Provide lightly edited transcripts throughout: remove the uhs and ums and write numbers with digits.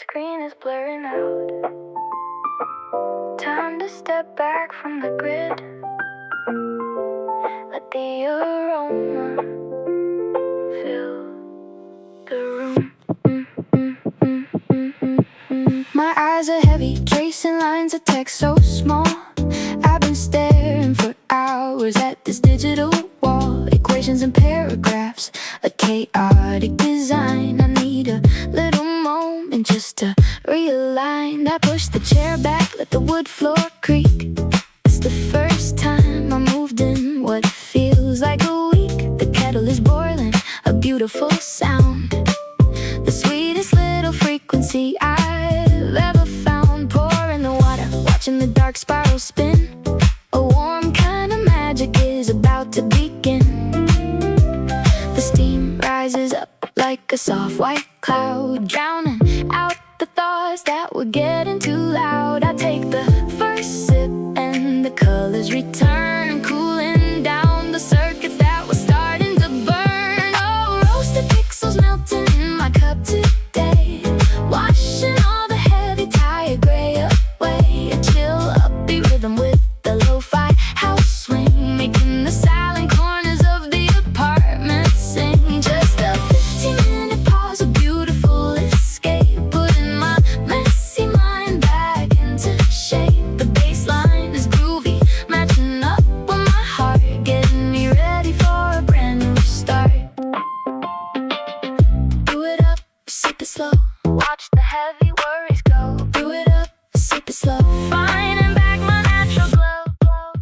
screen is blurring out. Time to step back from the grid. Let the aroma fill the room. My eyes are heavy, tracing lines of text so small. I've been staring for hours at this digital wall. Equations and paragraphs, a chaotic design. I need a little moment just to realign. I push the chair back, let the wood floor creak. It's the first time I moved in what feels like a week. The kettle is boiling, a beautiful sound. The sweetest little frequency I've ever found. Pouring the water, watching the dark spiral spin. A warm kind of magic is about to begin. The steam rises up like a soft white cloud, drowning out the thoughts that were getting too loud. I take the first sip and the colors return, cooling down the circuits that were starting to burn. Oh, roasted pixels melting in my cup today, washing all the heavy tired gray away. A chill upbeat rhythm with the lo-fi house swing, making the silent corners of the apartment sing. Just a 15-minute pause, a beautiful escape, putting my messy mind back into shape. The bass line is groovy, matching up with my heart, getting me ready for a brand new start. Do it up, sip it slow, watch the heavy worries go. Do it up, sip it slow, finding back my natural glow.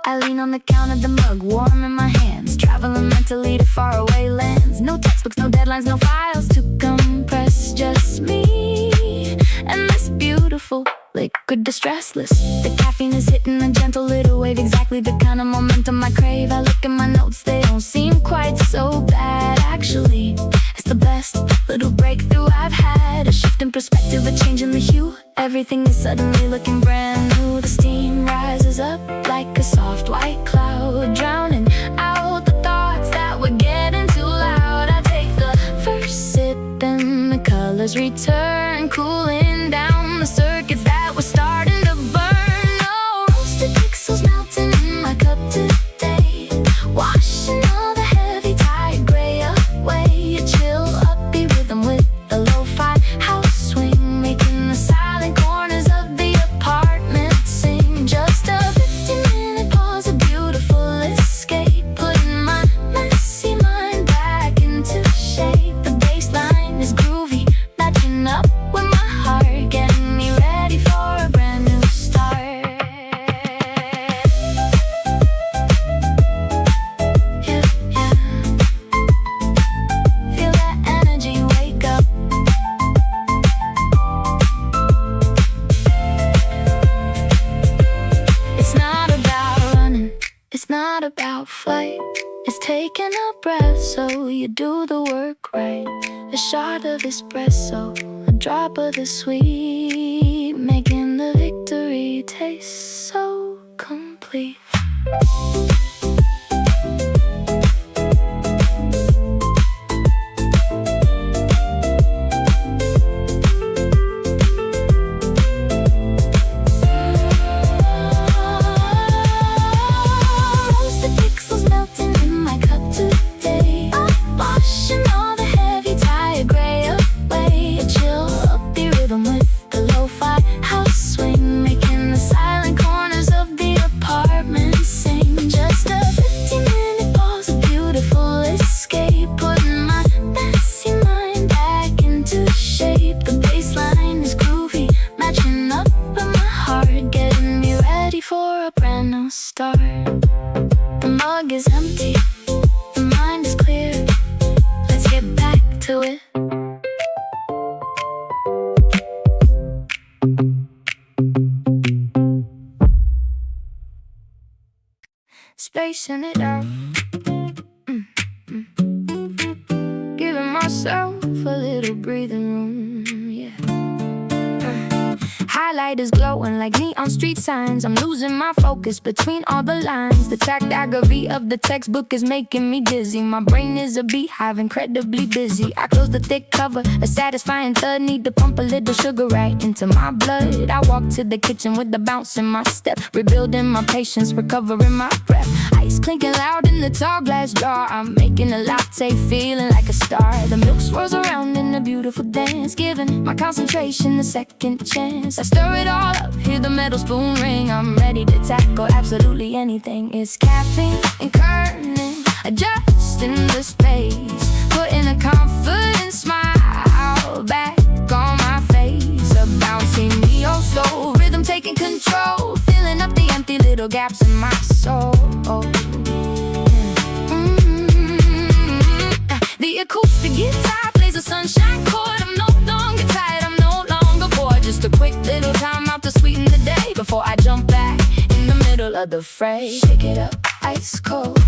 I lean on the counter, the mug warm in my hands, traveling mentally to faraway lands. No textbooks, no deadlines, no files to compress, just me and this beautiful liquid distressless. The caffeine is hitting a gentle little wave, exactly the kind of momentum I crave. I look at my notes, they don't seem quite so bad. Actually, it's the best little breakthrough I've had. A shift in perspective, a change in the hue. Everything is suddenly looking brand new. The steam rises up like a soft white cloud, drowning out the thoughts that were getting too loud. I take the first sip and the colors return, cooling down the circuits that were starting to burn. Oh, roasted pixels melting in my cup today, washing all the heavy tired gray away. A chill upbeat rhythm with the lo-fi house swing, making the silent corners of the apartment sing. Just a 15-minute pause, a beautiful escape, putting my messy mind back into shape. The bass line is groovy, matching up with my heart, getting me ready for a brand new start. Yeah, yeah. Feel that energy wake up. It's not about running, it's not about flight. It's taking a breath so you do the work right. A shot of espresso, a drop of the sweet, making the victory taste so complete. Roasted pixels melting in my cup today, washing all the heavy tired gray away. A chill upbeat rhythm with the lo-fi house swing, making the silent corners of the apartment sing. Just a 15-minute pause, a beautiful escape, putting my messy mind back into shape. The bass line is groovy, matching up with my heart, getting me ready for a brand new start. The mug is empty, the mind is clear. Let's get back to it. Spacing it out, giving myself a little breathing room, yeah. highlight is glowing like neon street signs. I'm losing my focus between all the lines. The tachygraphy of the textbook is making me dizzy. My brain is a beehive, incredibly busy. I close the thick cover, a satisfying thud. Need to pump a little sugar right into my blood. I walk to the kitchen with the bounce in my step, rebuilding my patience, recovering my breath. Ice clinking loud in the tall glass jar. I'm making a latte, feeling like a star. The milk swirls around in a beautiful dance, giving my concentration a second chance. I stir it all up, hear the metal spoon ring. I'm ready to tackle absolutely anything. It's caffeine and kerning, adjusting the space, putting a confident smile back on my face. A bouncy neo-soul rhythm taking control, filling up the empty little gaps in my soul. The acoustic guitar plays a sunshine chord. I'm no longer tired, I'm no longer bored. Just a quick little time out to sweeten the day before I jump back in the middle of the fray. Shake it up, ice cold.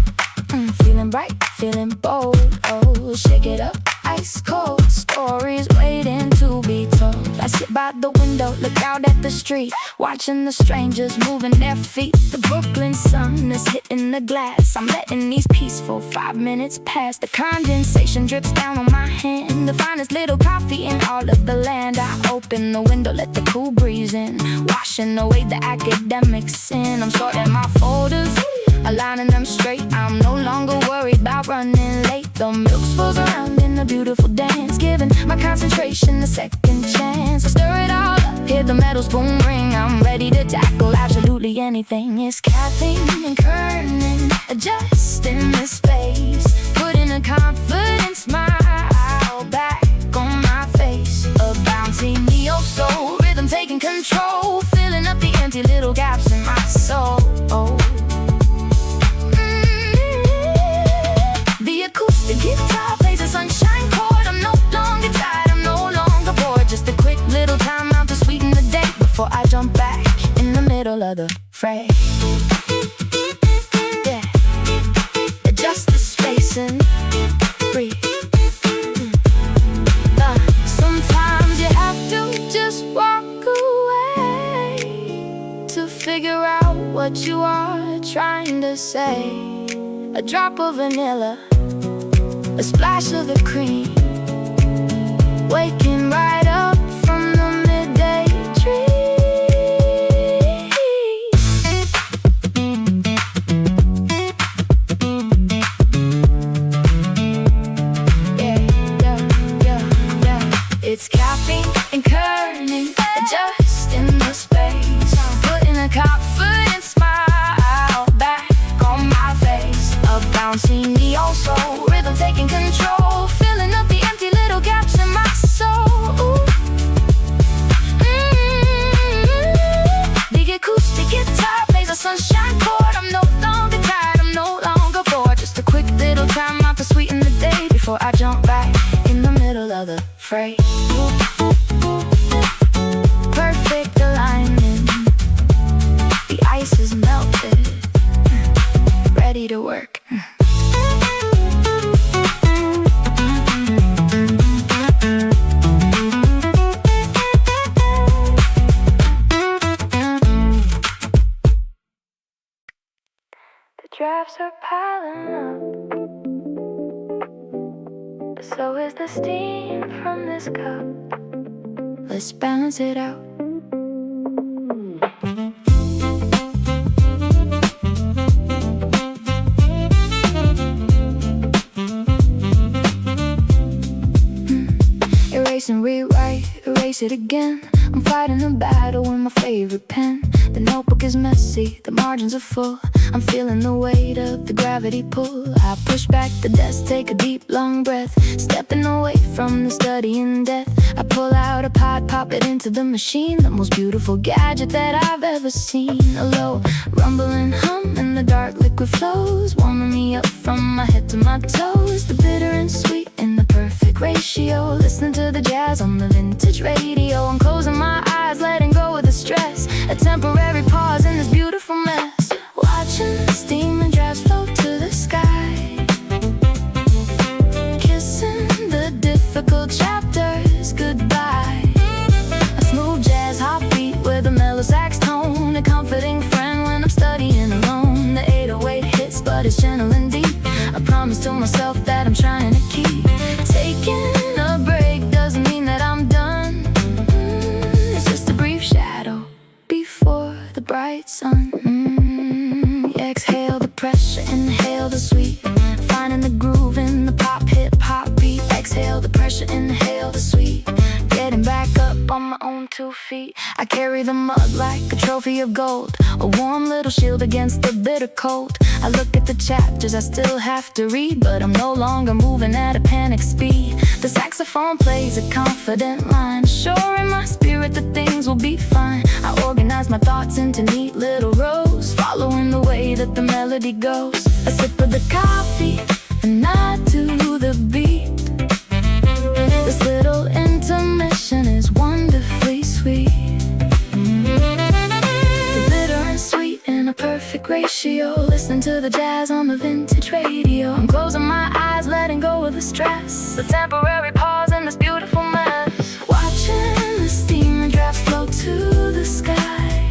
Feeling bright, feeling bold. Oh, shake it up, ice cold. Stories waiting to be told. I sit by the window, look out at the street, watching the strangers moving their feet. The Brooklyn sun is hitting the glass. I'm letting these peaceful 5 minutes pass. The condensation drips down on my hand, the finest little coffee in all of the land. I open the window, let the cool breeze in, washing away the academic sin. I'm sorting my folders, aligning them straight. I'm no longer worried about running late. The milk spills around in a beautiful dance, giving my concentration a second chance. I stir it all up, hear the metal spoon ring. I'm ready to tackle absolutely anything. It's caffeine and kerning, adjusting the space, putting a confident smile back on my face. A bouncy neo-soul rhythm taking control, filling up the empty little gaps in my soul. The guitar plays a sunshine chord. I'm no longer tired, I'm no longer bored. Just a quick little time out to sweeten the day before I jump back in the middle of the fray. Yeah, adjust the space and breathe. Sometimes you have to just walk away to figure out what you are trying to say. A drop of vanilla, a splash of the cream, waking right up from the midday dream. Yeah. It's caffeine and kerning, adjusting the space, putting a confident smile back on my face. A bouncy neo-soul rhythm taking control, filling up the empty little gaps in my soul. The acoustic guitar plays a sunshine chord. I'm no longer tired, I'm no longer bored. Just a quick little time out to sweeten the day before I jump back in the middle of the fray. Perfect alignment, the ice is melted, ready to work. Drafts are piling up, so is the steam from this cup. Let's balance it out. Erase and rewrite, erase it again. I'm fighting a battle with my favorite pen. The notebook is messy, the margins are full. I'm feeling the weight of the gravity pull. I push back the desk, take a deep long breath, stepping away from the study in death. I pull out a pot, pop it into the machine, the most beautiful gadget that I've ever seen. A low rumbling hum and the dark liquid flows, warming me up from my head to my toes. The bitter and sweet in the perfect ratio, listening to the jazz on the vintage radio. I'm closing my eyes, letting go of the stress, a temporary pause in this beautiful mess. Watching the steam and drafts float to the sky, kissing the difficult chapters goodbye. A smooth jazz heartbeat where gentle and deep. A promise to myself that I'm trying to keep. Taking a break doesn't mean that I'm done. It's just a brief shadow before the bright sun. Exhale the pressure, inhale the sweet. Finding the groove in the pop hip-hop beat. Exhale the pressure, inhale the sweet. Getting back up on my own 2 feet. I carry the mud like a trophy of gold, a warm little shield against the bitter cold. I look at the chapters I still have to read, but I'm no longer moving at a panic speed. The saxophone plays a confident line, assuring my spirit that things will be fine. I organize my thoughts into neat little rows, following the way that the melody goes. A sip of the coffee, and nod to the beat. This little intermission is wonderfully sweet. The bitter and sweet in a perfect ratio. Listen to the jazz on the vintage radio. I'm closing my eyes, letting go of the stress. A temporary pause in this beautiful mess. Watching the steam and drafts flow to the sky.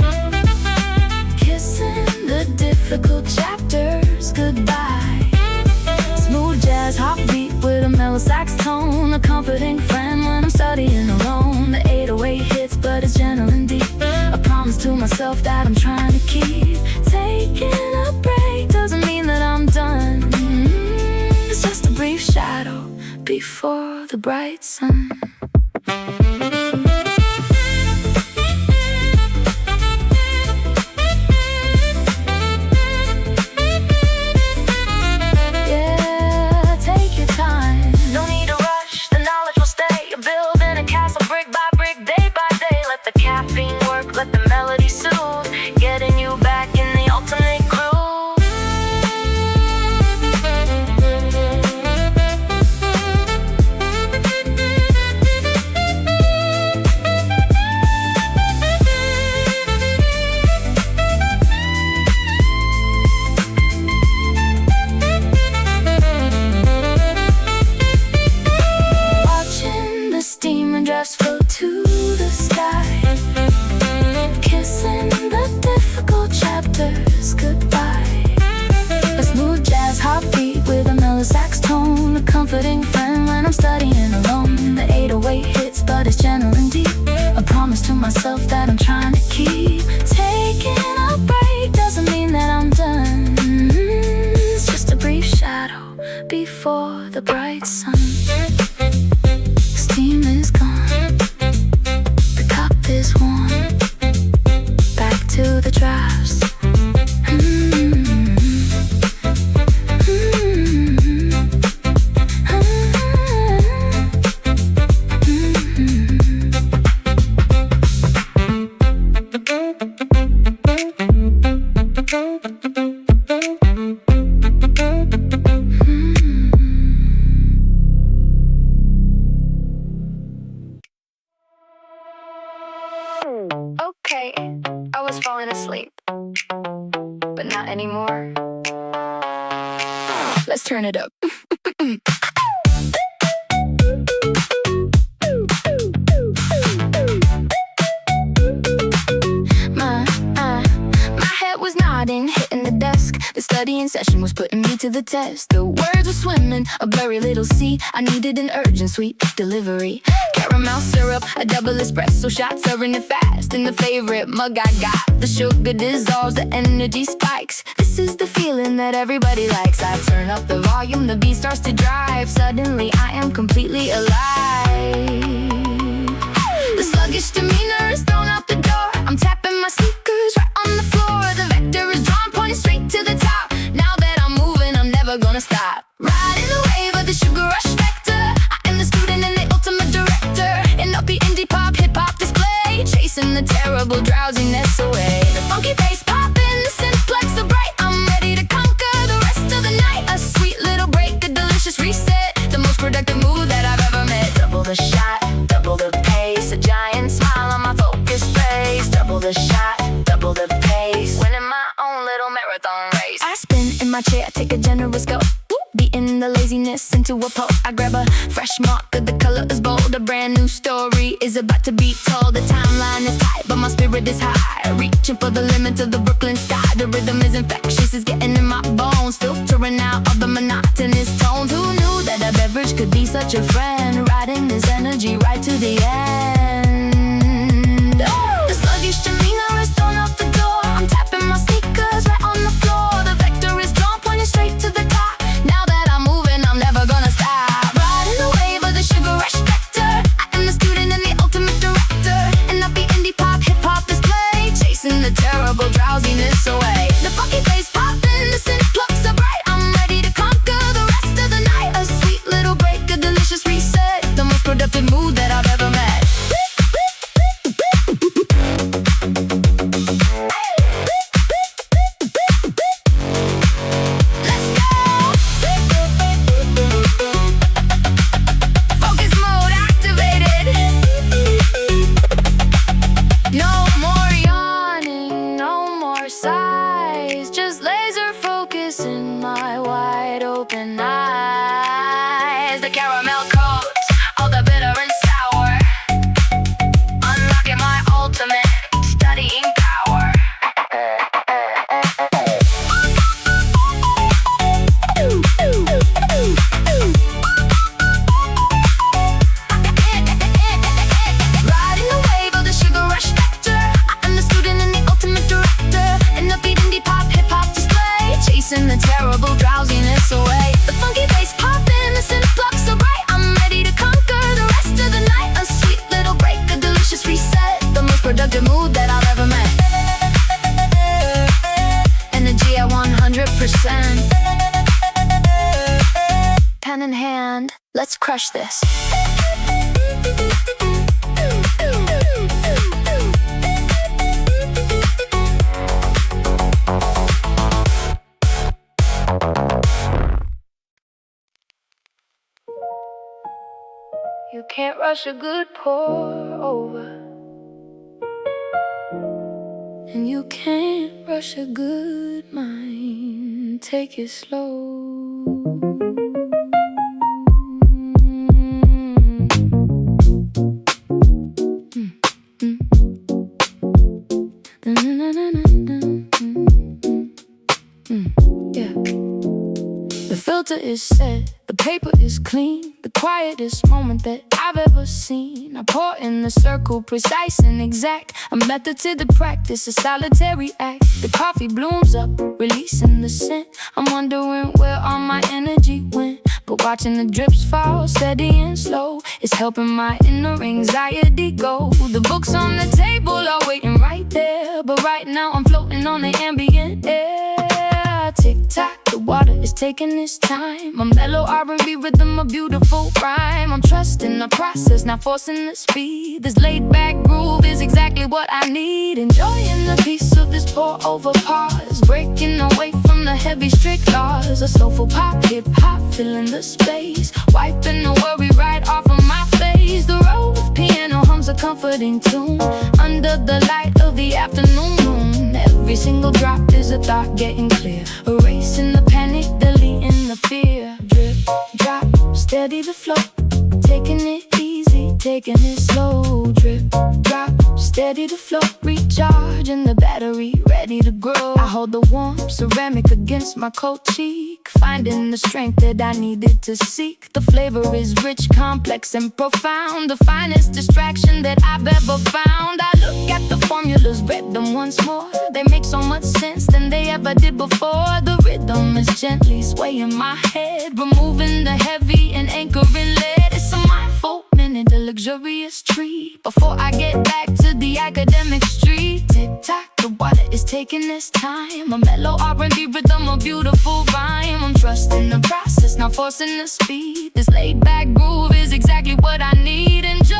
Kissing the difficult chapters goodbye. Smooth jazz, heartbeat with a mellow sax tone. A comforting friend when I'm studying alone. The 808 hits, but it's gentle and deep. A promise to myself that I'm trying to keep. Taking a break doesn't mean that I'm done. It's just a brief shadow before the bright sun. Comforting friend when I'm studying alone. The 808 hits, but it's gentle and deep. A promise to myself that I'm trying to keep. Taking a break doesn't mean that I'm done. It's just a brief shadow before the bright sun. Steam is gone, the cup is warm. Back to the drafts. Okay, I was falling asleep, but not anymore. Let's turn it up. My head was nodding, hitting the desk. The studying session was putting me to the test. The words were swimming, a blurry little sea. I needed an urgent sweet delivery. Caramel syrup, a double espresso shot, serving it fast in the favorite mug I got. The sugar dissolves, the energy spikes. This is the feeling that everybody likes. I turn up the volume, the beat starts to drive. Suddenly I am completely alive. The sluggish demeanor is thrown out the door. I'm tapping my sneakers right on the floor. The vector is drawn, pointing straight to the top. Now that I'm moving, I'm never gonna stop. Riding the wave of the sugar rush vector. I am the student and the ultimate director. An upbeat indie pop hip-hop display, chasing the terrible drowsiness away. The funky bass popping, the simplex so bright. I'm ready to conquer the rest of the night. A sweet little break, a delicious reset. The most productive move that I've ever met. Double the shot, double the pace. A giant smile on my focused face. Double the shot, double the pace. Winning my own little marathon race. I spin in my chair, I take a generous go. Beating the laziness into a pulp. I grab a fresh marker, the color is bold. A brand new story is about to be told. The timeline is tight, but my spirit is high, reaching for the limits of the Brooklyn sky. The rhythm is infectious, it's getting in my bones, filtering out all the monotonous tones. Who knew that a beverage could be such a friend, riding this energy right to the end. The sluggish demeanor is thrown out the door. I'm tapping my sneakers right on the floor. The vector is drawn, pointing straight to the top. Now that I'm moving, I'm never gonna stop. Riding the wave of the sugar rush vector. I am the student and the ultimate director, and not the indie pop hip-hop display, chasing the terrible drowsiness away. The funky bass popping, the synth plucks so bright. I'm ready to conquer the rest of the night. A sweet little break, a delicious reset, the most productive mood that I've ever met. Productive mood that I've ever met. Energy at 100%. Pen in hand, let's crush this. You can't rush a good pour over, and you can't rush a good mind. Take it slow. Yeah. The filter is set, the paper is clean, the quietest moment that I've ever seen. I pour in the circle, precise and exact, a method to the practice, a solitary act. The coffee blooms up, releasing the scent. I'm wondering where all my energy went, but watching the drips fall steady and slow is helping my inner anxiety go. The books on the table are waiting right there, but right now I'm floating on the ambient air. Tick-tock, the water is taking its time. A mellow R&B rhythm, a beautiful rhyme. I'm trusting the process, not forcing the speed. This laid-back groove is exactly what I need. Enjoying the peace of this pour-over pause, breaking away from the heavy strict laws. A soulful pop hip-hop filling the space, wiping the worry right off of my face. The row of piano hums a comforting tune under the light of the afternoon moon. Every single drop is a thought getting clear, erasing the panic, deleting the fear. Drip, drop, steady the flow, taking it easy, taking it slow. Drip, drop, steady the flow, recharging the battery, ready to grow. I hold the warm ceramic against my cold cheek, finding the strength that I needed to seek. The flavor is rich, complex, and profound, the finest distraction that I've ever found. I look at the formulas, read them once more. They make so much sense than they ever did before. The rhythm is gently swaying my head, removing the heavy and anchoring lead. It's a mindful minute, a luxurious treat before I get back to the academic street. Tick-tock, the water is taking its time. A mellow R&B rhythm, a beautiful rhyme. I'm trusting the process, not forcing the speed. This laid-back groove is exactly what I need. Enjoy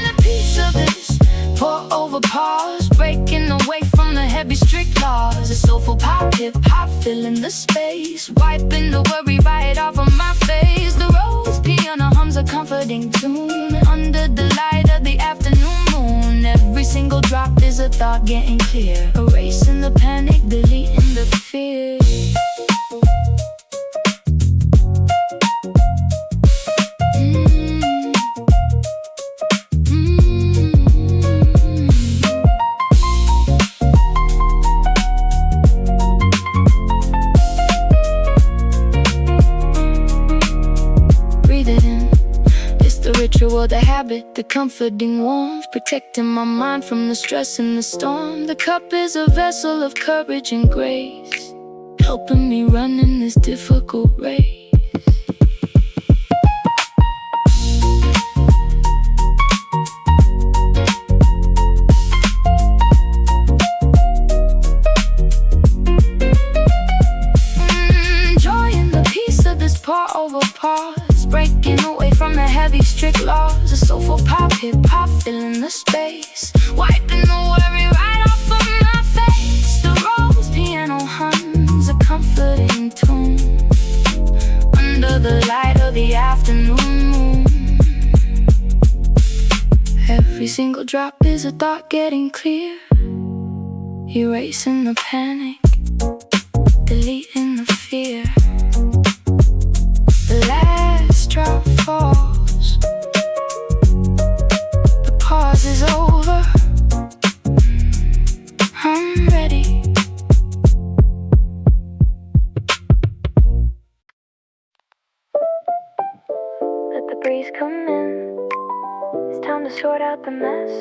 the peace of this pour-over pause, breaking away from the heavy strict laws. A soulful pop hip-hop filling the space, wiping the worry right off of my face. The rose piano hums a comforting tune under the light of the afternoon moon. Every single drop is a thought getting clear, erasing the panic, deleting the fear. world a habit, the comforting warmth, protecting my mind from the stress and the storm. The cup is a vessel of courage and grace, helping me run in this difficult race. Enjoying the peace of this part over pause, breaking away from the heavy strict laws. A soulful pop hip-hop filling the space, wiping the worry right off of my face. The rose piano hums a comforting tune under the light of the afternoon moon. Every single drop is a thought getting clear, erasing the panic, deleting the fear. The last drop falls, the pause is over, I'm ready. Let the breeze come in, it's time to sort out the mess.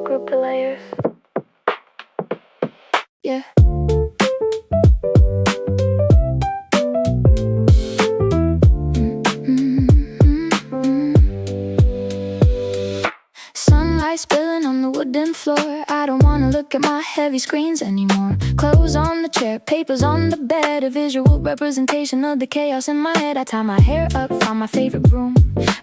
Group the layers, yeah. Sunlight spilling on the wooden floor, I don't wanna look at my heavy screens anymore. Clothes on the chair, papers on the bed, a visual representation of the chaos in my head. I tie my hair up, find my favorite broom,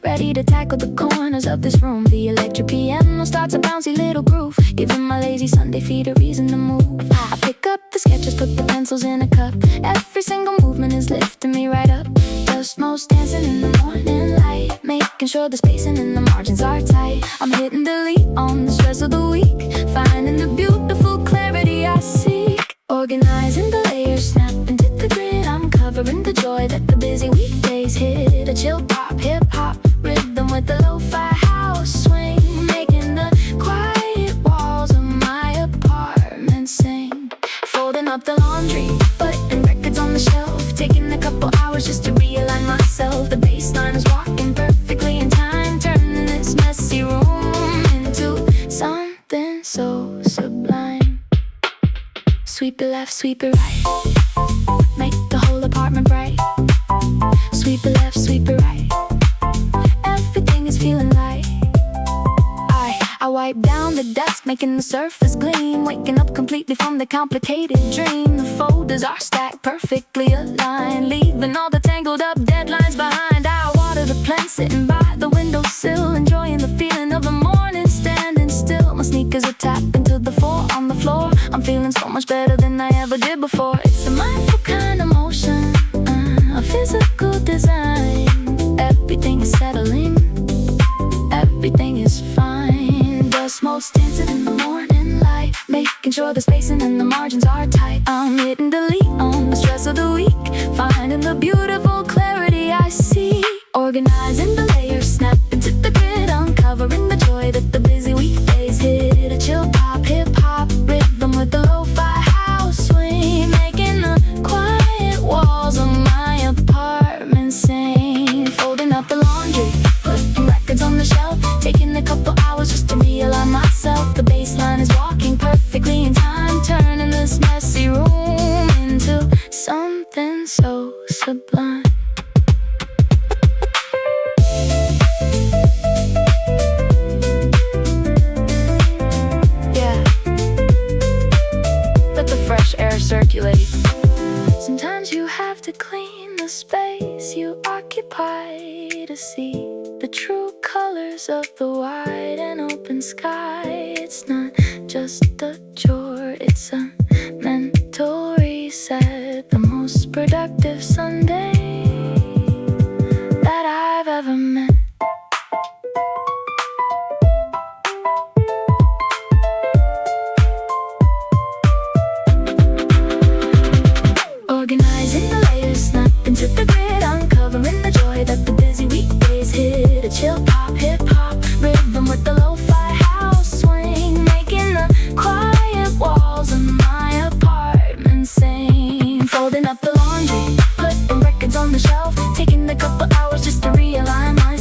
ready to tackle the corners of this room. The electric piano starts a bouncy little groove, giving my lazy Sunday feet a reason to move. I pick up the sketches, put the pencils in a cup, every single movement is lifting me right up. Just most dancing in the morning light, making sure the spacing and the margins are tight. I'm hitting delete on the stress of the week, finding the beautiful clarity I seek. Organizing the layers, snapping to the grid, I'm covering the joy that the busy weekdays hid. A chill pop, hip-hop rhythm with the lo-fi house swing, making the quiet walls of my apartment sing. Folding up the laundry, putting records on the shelf, taking a couple hours just to realign myself. The bass line is walking perfectly in time, turning this messy room into something so sublime. Sweep it left, sweep it right, make the whole apartment bright. Sweep it left, sweep it right, everything is feeling light. I wipe down the desk, making the surface gleam, waking up completely from the complicated dream. The folders are stacked perfectly aligned, leaving all the tangled up deadlines behind. I water the plant sitting by the windowsill, enjoying the feeling of the morning standing still. My sneakers are tapped into the four on the floor, I'm feeling so much better than I ever did before. It's a mindful kind of motion, a physical design. Everything is settling, everything is fine. Just most dancing in the morning light, making sure the spacing and the margins are tight. I'm hitting delete on the stress of the week, finding the beautiful clarity I see. Organizing the layers, snapping to the grid, uncovering the joy that the busy weekdays hid. A chill pop, hip-hop rhythm with the lo-fi house swing, making the quiet walls of my apartment sing. Folding up the laundry, putting records on the shelf, taking a couple hours just to realign myself. The bass line is walking perfectly in time, turning this messy room into something so sublime. Yeah, let the fresh air circulate. Sometimes you have to clean the space you occupy to see the true colors of the wide and open sky. It's not just a chore, it's a mental reset. The most productive Sunday that I've ever met. Organizing the layers, snapping to the grid, uncovering the joy that the busy weekdays hid. A chill pop, hip-hop rhythm with the lo-fi house swing, making the quiet walls of my apartment sing. Folding up the laundry, putting records on the shelf, taking a couple hours just to realign myself.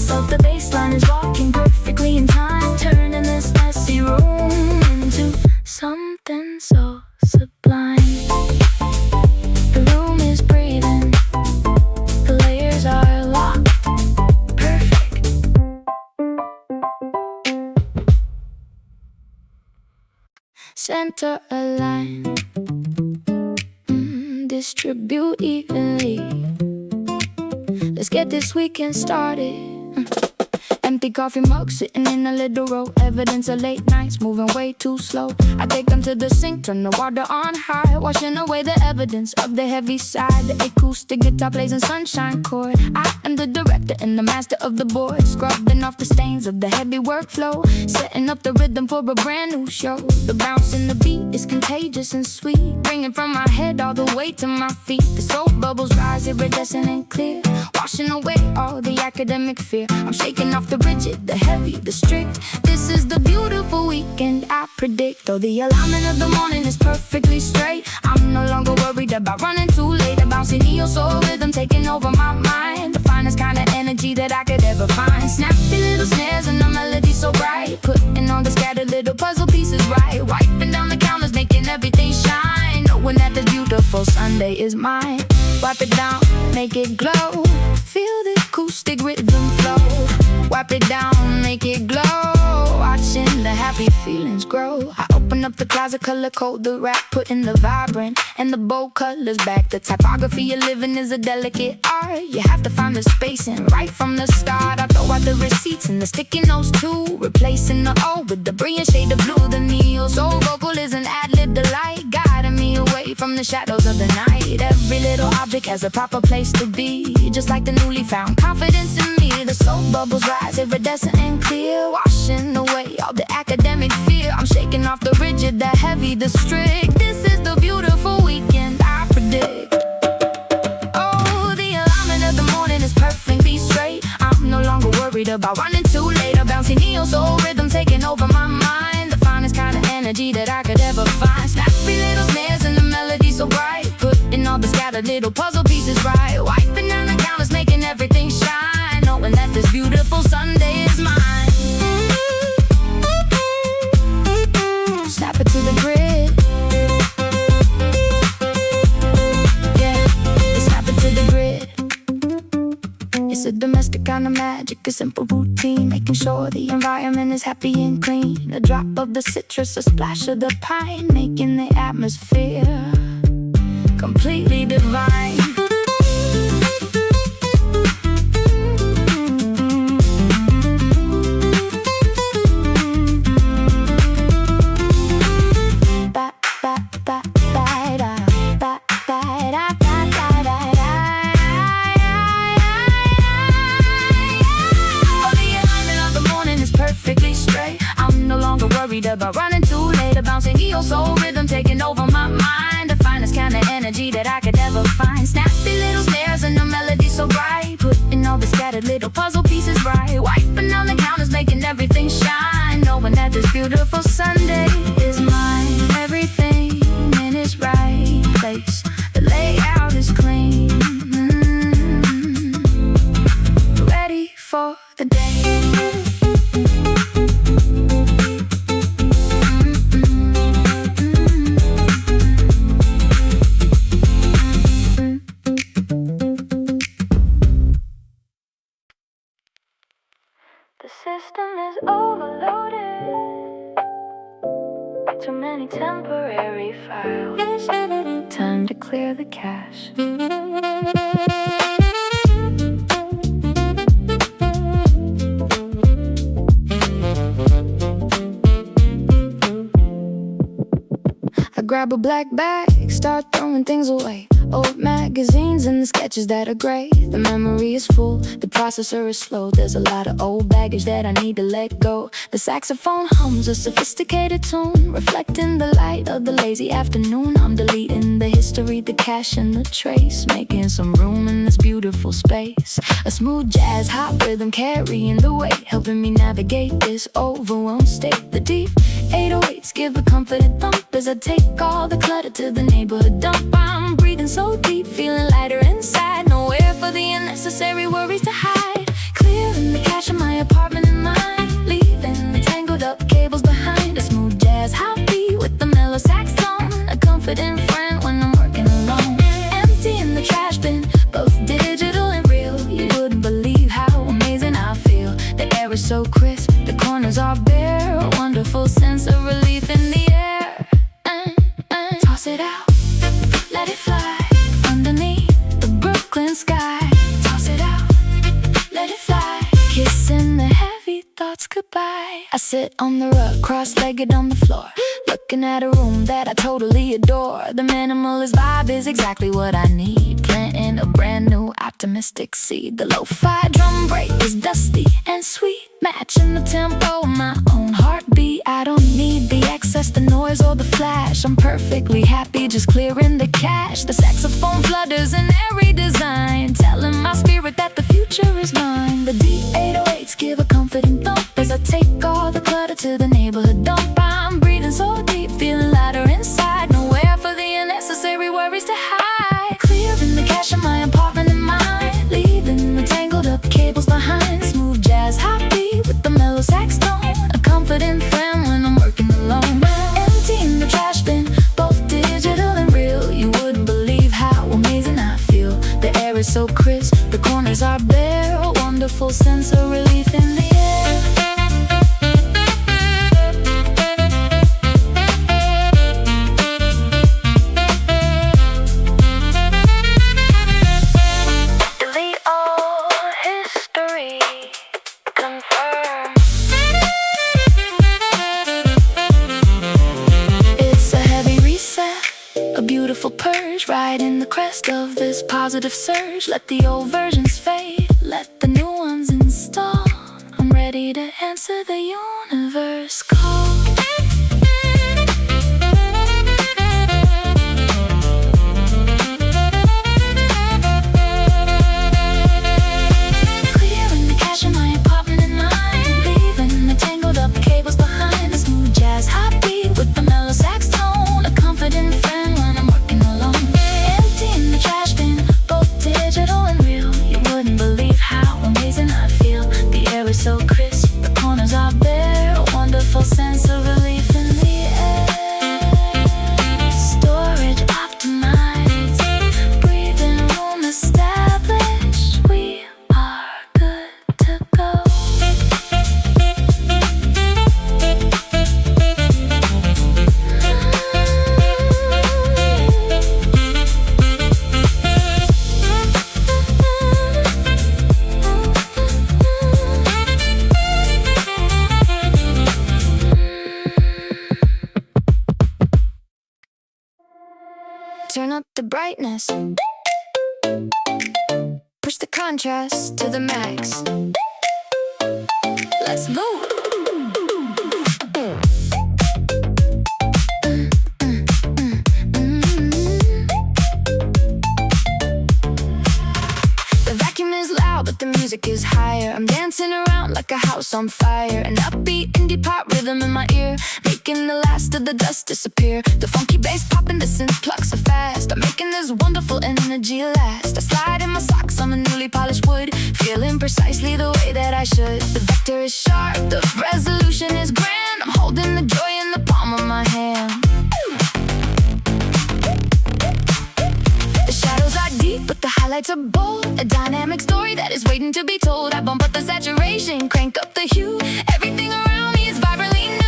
center align. Distribute evenly. Let's get this weekend started. Empty coffee mug sitting in a little row. Evidence of late nights moving way too slow. I take them to the sink, turn the water on high, washing away the evidence of the heavy side. The acoustic guitar plays in sunshine chord. I am the director and the master of the board, scrubbing off the stains of the heavy workflow, setting up the rhythm for a brand new show. The bounce in the beat is contagious and sweet, bringing from my head all the way to my feet. The soul bubbles rise iridescent and clear, washing away all the academic fear. I'm shaking off the rigid, the heavy, the strict. This is the beautiful weekend I predict. Though the alignment of the morning is perfectly straight, I'm no longer worried about running too late. A bouncing neo soul rhythm taking over my mind, the finest kind of energy that I could ever find. Snappy little snares and the melody so bright, putting all the scattered little puzzle pieces right, wiping down the counters, making everything shine, knowing that this beautiful Sunday is mine. Wipe it down, make it glow, feel the acoustic rhythm flow. Wipe it down, make it glow, watching the happy feelings grow. I open up the closet, color code the rap, putting the vibrant and the bold colors back. The typography of living is a delicate art. You have to find the spacing right from the start. I throw out the receipts and the sticky notes too, replacing the O with the brilliant shade of blue. The neo soul vocal is an ad-lib delight, guiding me away from the shadows of the night. Every little object has a proper place to be, just like the newly found confidence in me. The soul bubbles rise iridescent and clear, washing away all the academic fear. I'm shaking off the rigid, the heavy, the strict. This is the beautiful weekend I predict. Oh, the alignment of the morning is perfectly straight. I'm no longer worried about running too late. A bouncing neo soul rhythm taking over my mind, the finest kind of energy that I could ever find. Snappy little snares and the melody so bright, putting all the scattered little puzzle pieces right, wiping down the counters, making everything shine, knowing that this beautiful Sunday is mine. Snap it to the grid. Yeah, snap it to the grid. It's a domestic kind of magic, a simple routine, making sure the environment is happy and clean. A drop of the citrus, a splash of the pine, making the atmosphere completely divine. About running too late, a bouncing neo soul rhythm taking over my mind, the finest kind of energy that I could ever find. Snappy little snares and the melody so bright, putting all the scattered little puzzle pieces right, wiping down the counters, making everything shine, knowing that this beautiful Sunday is mine. Everything in its right place, the layout is clean, ready for the day. The system is overloaded, too many temporary files. Time to clear the cache. I grab a black bag, start throwing things away. Old magazines and the sketches that are gray. The memory is full, the processor is slow. There's a lot of old baggage that I need to let go. The saxophone hums a sophisticated tune, reflecting the light of the lazy afternoon. I'm deleting the history, the cache and the trace, making some room in this beautiful space. A smooth jazz, hot rhythm carrying the weight, helping me navigate this overwhelmed state. The deep 808s give a confident thump as I take all the clutter to the neighborhood dump. I'm breathing so deep, feeling lighter inside, nowhere for the unnecessary worries to hide. Clearing the cache in my apartment in mind, leaving the tangled up cables behind. A smooth jazz hot beat with the mellow sax tone, a confident friend when I'm working alone. Empty in the trash bin, both digital and real. You wouldn't believe how amazing I feel. The air is so crisp, the corners are bare, a wonderful sense of relief in the air. by. I sit on the rug, cross-legged on the floor, looking at a room that I totally adore. The minimalist vibe is exactly what I need, planting a brand new optimistic seed. The lo-fi drum break is dusty and sweet, matching the tempo of my own heartbeat. I don't need the excess, the noise, or the flash. I'm perfectly happy just clearing the cash. The saxophone flutters in every design, telling my spirit that the future is mine. The deep 808s give a comforting thump as I take all the clutter to the neighborhood dump. I'm breathing so deep, feeling lighter inside, nowhere for the unnecessary worries to hide. Clearing the cache in my apartment and mine, leaving the tangled up cables behind. Smooth jazz, hot beat with the mellow sax tone, a comforting friend when I'm working alone. Emptying the trash bin, both digital and real. You wouldn't believe how amazing I feel. The air is so crisp, the corners are bare, a wonderful sense of relief in the air. Delete all history. Confirm. It's a heavy reset, a beautiful purge, right in the crest of this positive surge. Let the old versions fade, let the new ones install. I'm ready to answer the universe call. Clearing the cache in my apartment and mine, leaving the tangled up cables behind. The smooth jazz hot beat with the mellow sax tone, a confident friend when I'm working alone. Emptying the trash bin, both digital and real. You wouldn't believe how amazing I feel. The air is so crisp, the corners are bare, a wonderful sense of relief in the air. Storage optimized, breathing room established. We are good to go. Turn up the brightness, push the contrast to the max. Let's move. The vacuum is loud, but the music is higher. I'm dancing around like a house on fire. An upbeat indie pop rhythm in my ear, making the last of the dust disappear. The funky bass popping, the synth plucks so fast. I'm making this wonderful energy last. I slide in my socks on the newly polished wood, feeling precisely the way that I should. The vector is sharp, the resolution is grand. I'm holding the joy in the palm of my hand. The shadows are deep, but the highlights are bold. A dynamic story that is waiting to be told. I bump up the saturation, crank up the hue. Everything around me is vibrantly new.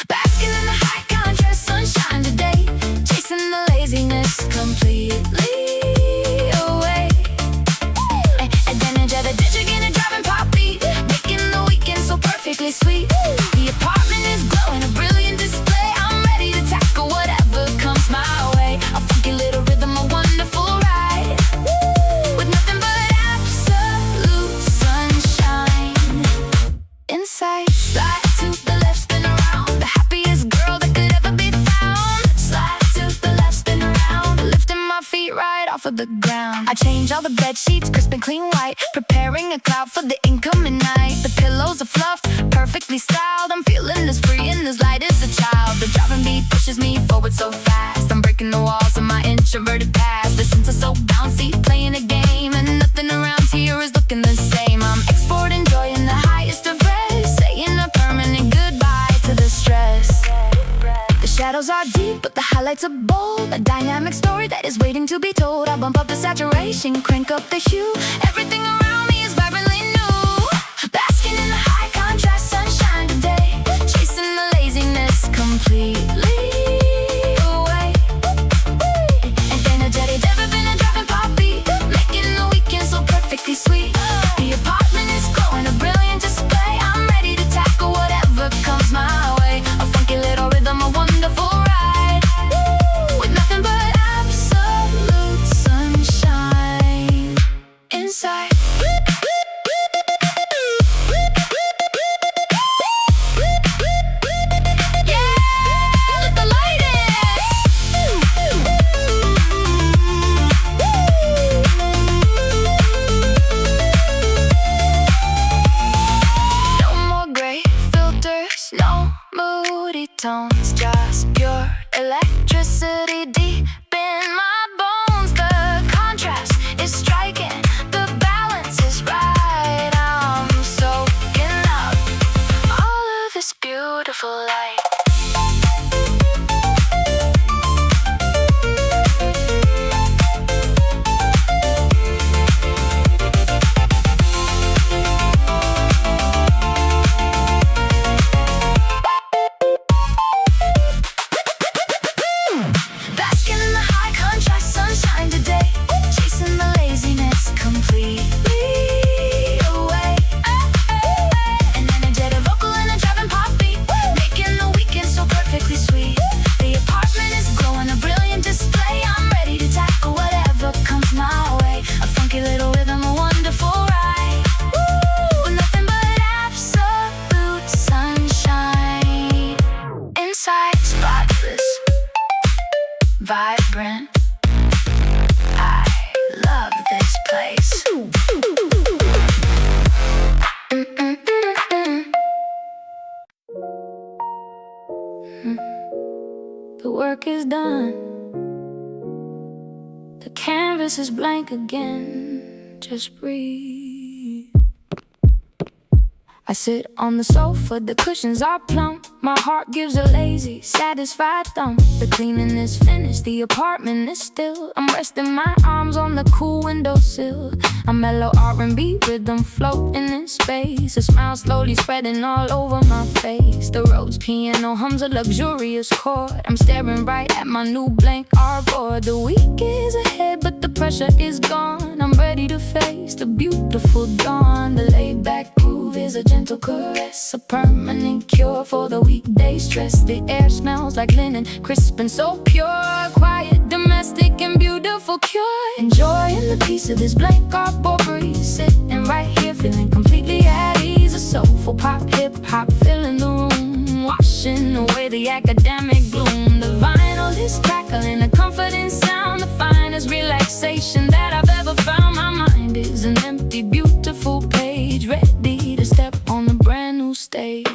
Basking in the high contrast sunshine today, chasing the laziness completely away. Advantage of the digital in a driving pop beat, making the weekend so perfectly sweet. The apartment is glowing, a brilliant display. I'm ready to tackle whatever comes my way. A funky little rhythm, a wonderful ride, with nothing but absolute sunshine inside. Slide to the left, spin around, the happiest girl that could ever be found. Slide to the left, spin around, lifting my feet right off of the ground. I change all the bed sheets, crisp and clean white, preparing a cloud for the incoming night. The pillows are fluffed, perfectly styled. I'm feeling as free and as light as a child. The driving beat pushes me forward so fast. I'm breaking the walls of my introverted past. The synths are so bouncy, playing a game, and nothing around here is looking the same. I'm exporting joy in the highest of res, saying a permanent goodbye to the stress. The shadows are deep, but the highlights are bold. A dynamic story that is waiting to be told. I bump up the saturation, crank up the hue. Everything around me is vibrantly new. Basking in the high contrast sunshine today, chasing the laziness completely away. And energetic, never been a driving pop beat, making the weekend so perfectly sweet. The apartment is glowing, a brilliant display. I'm ready to tackle tones, just pure electricity deep in my bones. The contrast is striking, the balance is right. I'm soaking up all of this beautiful light. Vibrant, I love this place. The work is done. The canvas is blank again. Just breathe. I sit on the sofa, the cushions are plump. My heart gives a lazy, satisfied thump. The cleaning is finished, the apartment is still. I'm resting my arms on the cool windowsill. A mellow R&B rhythm floating in space. A smile slowly spreading all over my face. The Rhodes piano hums a luxurious chord. I'm staring right at my new blank artboard. The week is ahead, but the pressure is gone. I'm ready to face the beautiful dawn. The laid-back groove is a gentle caress, a permanent cure for the weekday stress. The air smells like linen, crisp and so pure. Quiet, domestic and beautiful cure. Enjoying the peace of this blank artboard breeze. Sitting right here feeling completely at ease. A soulful pop hip-hop filling the room, washing away the academic gloom. The vinyl is crackling, a comforting sound. The finest relaxation that I've ever found. My mind is an empty, beautiful page, ready to step on the brand new stage.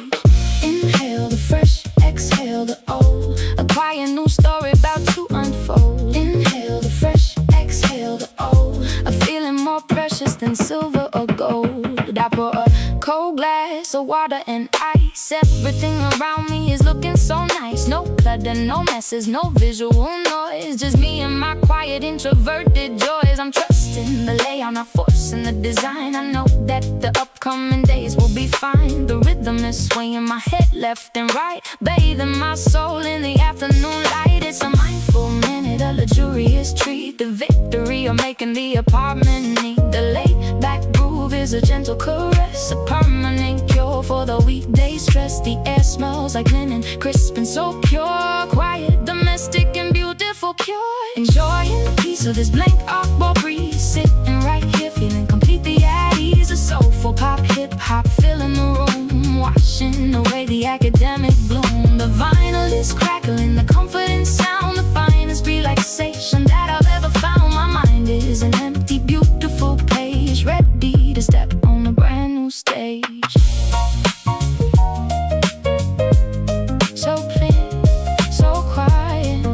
Inhale the fresh, exhale the old. A quiet new story about to unfold. Inhale the fresh, exhale the old. A feeling more precious than silver or gold. I pour a cold glass of water and ice. Everything around me is looking so nice. No clutter, no messes, no visual noise. Just me and my quiet, introverted joys. I'm trusting the layout, not forcing the design. I know that the upcoming days will be fine. The rhythm is swaying my head left and right, bathing my soul in the afternoon light. It's a mindful minute, a luxurious treat. The victory of making the apartment neat. The laid back groove is a gentle caress, a permanent cure for the weekday stress. The air smells like linen, crisp and so pure. Quiet, domestic and beautiful pure. Enjoying the peace of this blank artboard breeze. Sitting right here feeling completely at ease. A soulful pop hip-hop filling the room, washing away the academic gloom. The vinyl is crackling, the comforting sound. The finest relaxation that I've ever found. My mind is an empty, beautiful page, ready to step on a brand new stage. So clear, so quiet.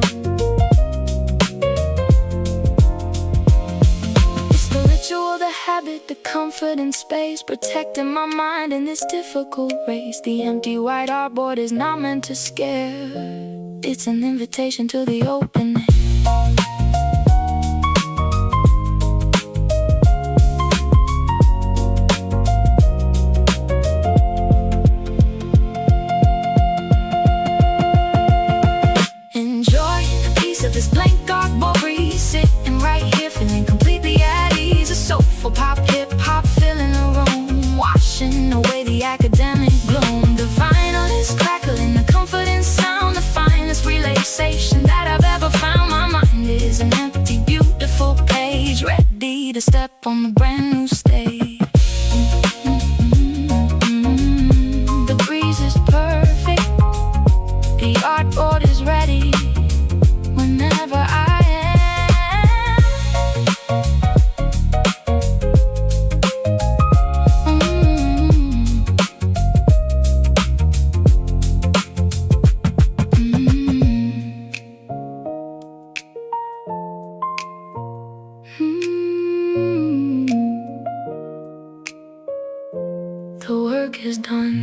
It's the ritual, the habit, the comfort and space, protecting my mind in this difficult race. The empty white artboard is not meant to scare. It's an invitation to the open air. Of this blank artboard breeze. Sitting right here feeling completely at ease. A soulful pop hip-hop filling the room, washing away the academic gloom. The vinyl is crackling, the comforting sound. The finest relaxation that I've ever found. My mind is an empty, beautiful page, ready to step on the brand new stage. The breeze is perfect, the artboard is ready. Whenever I am. the work is done.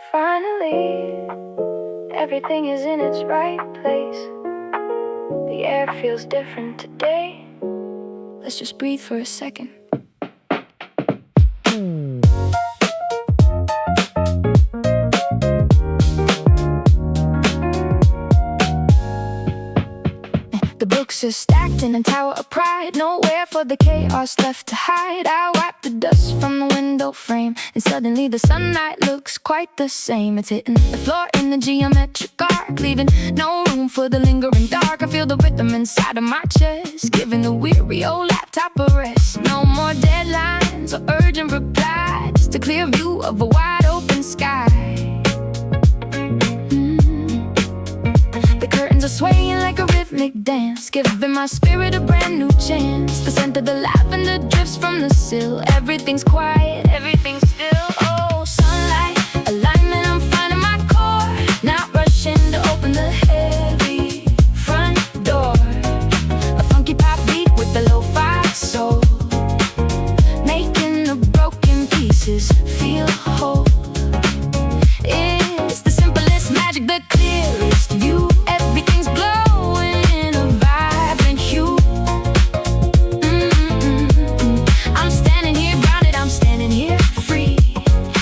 Finally, everything is in its right place. The air feels different today. Let's just breathe for a second. The books are stacked in a tower of pride, nowhere for the chaos left to hide. I wipe the dust from the window frame, and suddenly the sunlight looks quite the same. It's hitting the floor in the geometric arc, leaving no room for the lingering dark. I feel the rhythm inside of my chest, giving the weary old laptop a rest. No more deadlines or urgent reply, just a clear view of a wide open sky. The curtains are swaying like a rhythmic dance, giving my spirit a brand new chance. The scent of the lavender drifts from the sill. Everything's quiet, everything's still. Oh, sunlight, alignment, I'm finding my core. Not rushing to open the heavy front door. A funky pop beat with the lo-fi soul, making the broken pieces feel whole. It's the simplest magic, the clearest view. Everything's glowing in a vibrant hue. I'm standing here grounded, I'm standing here free.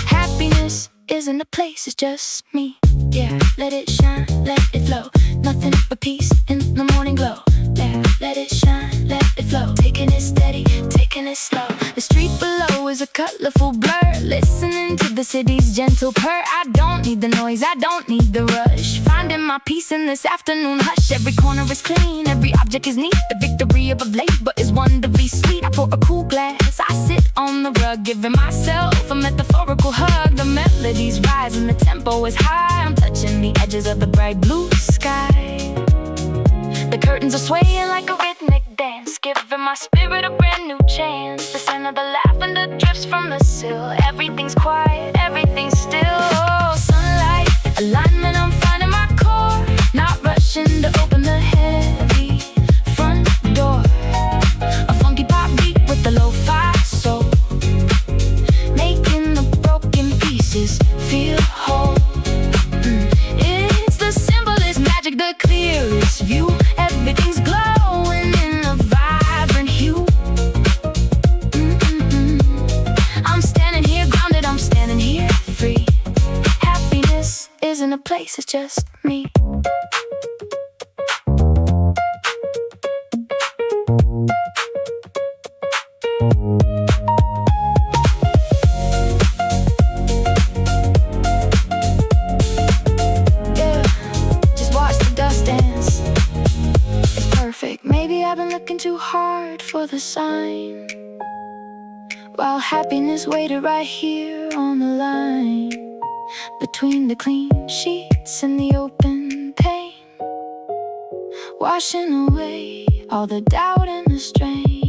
Happiness isn't a place, it's just me. Yeah, let it shine, let it flow. Nothing but peace in the morning glow. Yeah, let it shine, let it flow. Taking it steady, taking it slow. The street below is a colorful blur, listening to the city's gentle purr. I don't need the noise, I don't need the rush. Finding my peace in this afternoon hush. Every corner is clean, every object is neat. The victory of labor is wonderfully sweet. I pour a cool glass, I sit on the rug, giving myself a metaphorical hug. The melodies rise and the tempo is high. I'm touching the edges of the bright blue sky. The curtains are swaying like a rhythmic dance, giving my spirit a brand new chance. The scent of the lavender drifts from the sill. Everything's quiet, everything's still. Oh, sunlight, alignment, I'm finding my core. Not rushing to open the heavy front door. A funky pop beat with the lo-fi soul, making the broken pieces feel whole. It's the simplest magic, the clearest view. Everything's glowing in a vibrant hue. I'm standing here grounded, I'm standing here free. Happiness isn't a place, it's just me. Maybe I've been looking too hard for the sign, while happiness waited right here on the line. Between the clean sheets and the open pane, washing away all the doubt and the strain.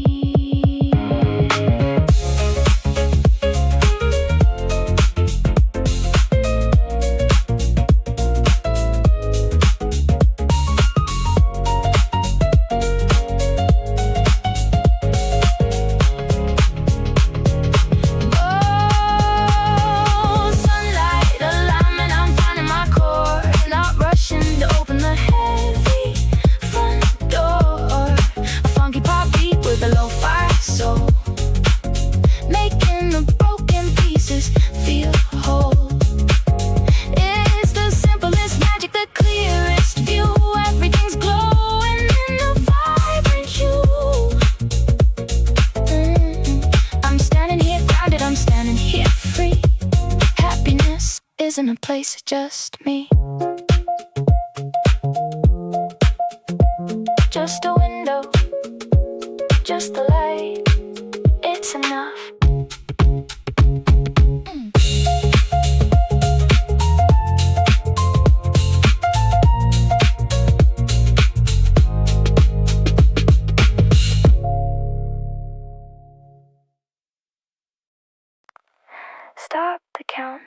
Isn't a place, it's just me. Just a window, just the light, it's enough. Stop the count.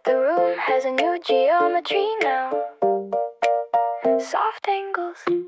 The room has a new geometry now. Soft angles candles.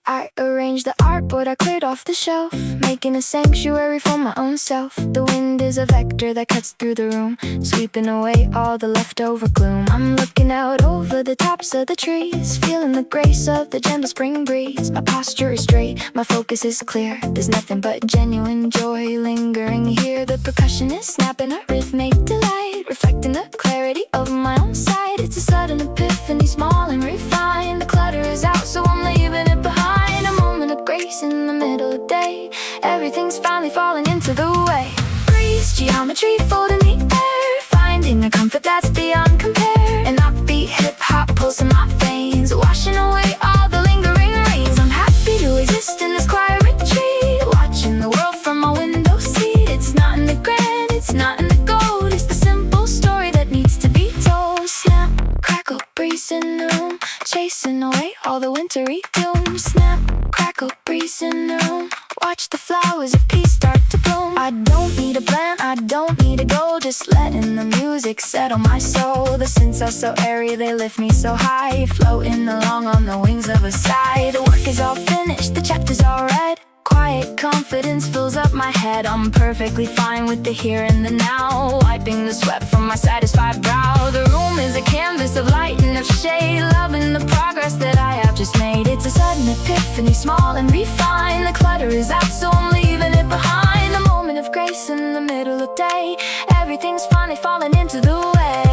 I arranged the artboard, I cleared off the shelf, making a sanctuary for my own self. The wind is a vector that cuts through the room, sweeping away all the leftover gloom. I'm looking out over the tops of the trees, feeling the grace of the gentle spring breeze. My posture is straight, my focus is clear. There's nothing but genuine joy lingering here. The percussion is snapping a rhythmic delight, reflecting the clarity of my own sight. It's a sudden epiphany, small and refined. The clutter is out, so I'm leaving it behind. A moment of grace in the middle of the day. Everything's finally falling into the way. Breeze, geometry, folding the air, finding a comfort that's beyond compare. An upbeat hip-hop pulse in my veins, washing away all the lingering rains. I'm happy to exist in this quiet retreat, watching the world from my window seat. It's not in the grand, it's not in the gold, it's the simple story that needs to be told. Snap, crackle, breeze in the room, chasing away all the wintry gloom. Snap, crackle, breeze in the room, watch the flowers of peace start to bloom. I don't need a plan, I don't need a goal, just letting the music settle my soul. The synths are so airy, they lift me so high, floating along on the wings of a sigh. The work is all finished, the chapter's all read. Quiet confidence fills up my head. I'm perfectly fine with the here and the now, wiping the sweat from my satisfied brow. The room is a canvas of light and of shade, loving the progress that I have just made. It's a sudden epiphany, small and refined. The clutter is out, so I'm leaving it behind. A moment of grace in the middle of the day. Everything's finally falling into the way.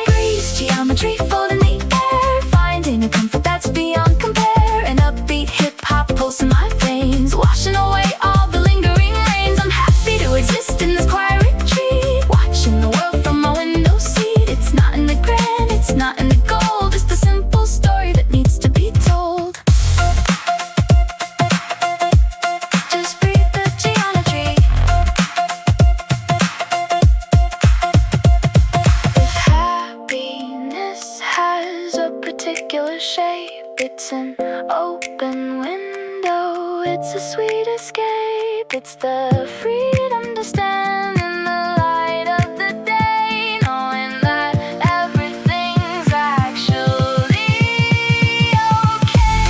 Breeze, geometry, folding the air, finding a comfort that's beyond compare. An upbeat hip-hop pulse in my veins, washing away all the lingering rains. I'm happy to exist in this quiet retreat, watching the world from my window seat. It's not in the grand, it's not in the gold, it's the simple story that needs to be told. Just breathe the geometry. If happiness has a particular shape, it's an open window, it's a sweet escape. It's the freedom to stand in the light of the day, knowing that everything's actually okay.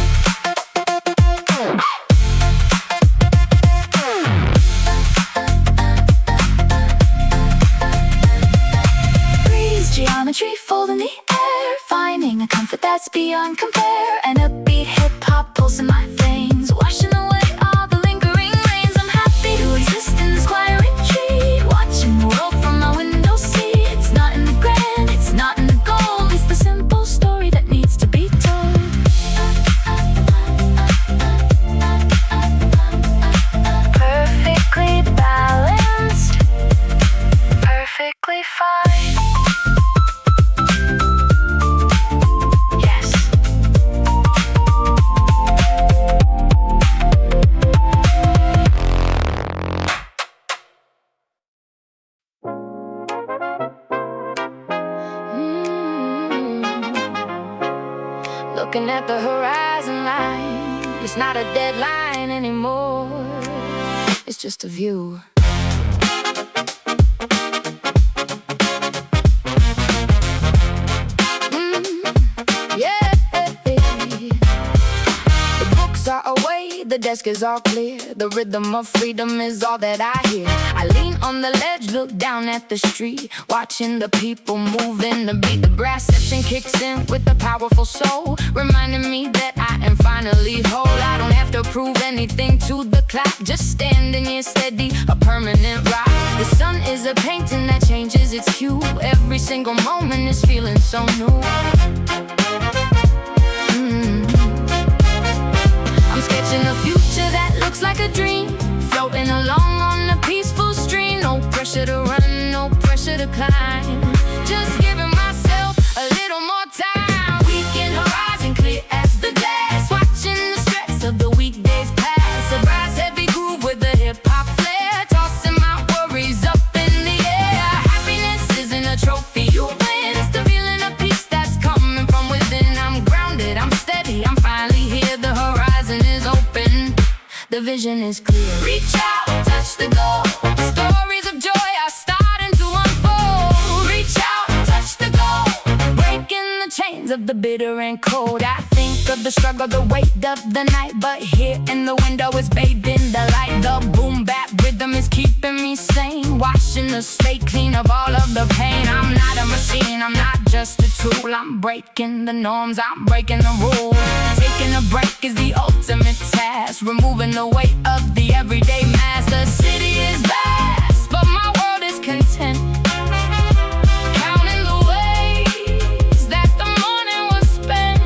Breeze, geometry, folding the air, finding a comfort that's beyond compare. An upbeat hip-hop pulse in my veins, washing away all the lingering rains. I'm happy to exist in this quiet retreat, watching the world from my window seat. It's not in the grand, it's not in the gold, it's the simple story that needs to be told. Perfectly balanced, perfectly fine. Yes. Looking at the horizon line, it's not a deadline anymore, it's just a view. Yeah. The books are away, the desk is all clear. The rhythm of freedom is all that I hear. I lean on the ledge, look down at the street, watching the people moving the beat. The brass section kicks in with a powerful soul, reminding me that I am finally whole. I don't have to prove anything to the clock, just standing here steady, a permanent rock. The sun is a painting that changes its hue. Every single moment is feeling so new. I'm sketching a future that looks like a dream, floating along on a peaceful stream. No pressure to run, no pressure to climb, just giving myself a little more time. Weekend horizon clear as the glass, watching the stress of the weekdays pass. A brass heavy groove with a hip-hop flair, tossing my worries up in the air. Happiness isn't a trophy you win, it's the feeling of peace that's coming from within. I'm grounded, I'm steady, I'm finally here. The horizon is open, the vision is clear. Reach out, touch the goal, stories of joy are starting to unfold. Reach out, touch the goal, breaking the chains winds of the bitter and cold. I think of the struggle, the weight of the night, but here in the window is bathed in the light. The boom bap rhythm is keeping me sane, washing the slate clean of all of the pain. I'm not a machine, I'm not just a tool. I'm breaking the norms, I'm breaking the rules. Taking a break is the ultimate task, removing the weight of the everyday mass. The city is vast, but my world is content, counting the ways that the morning was spent.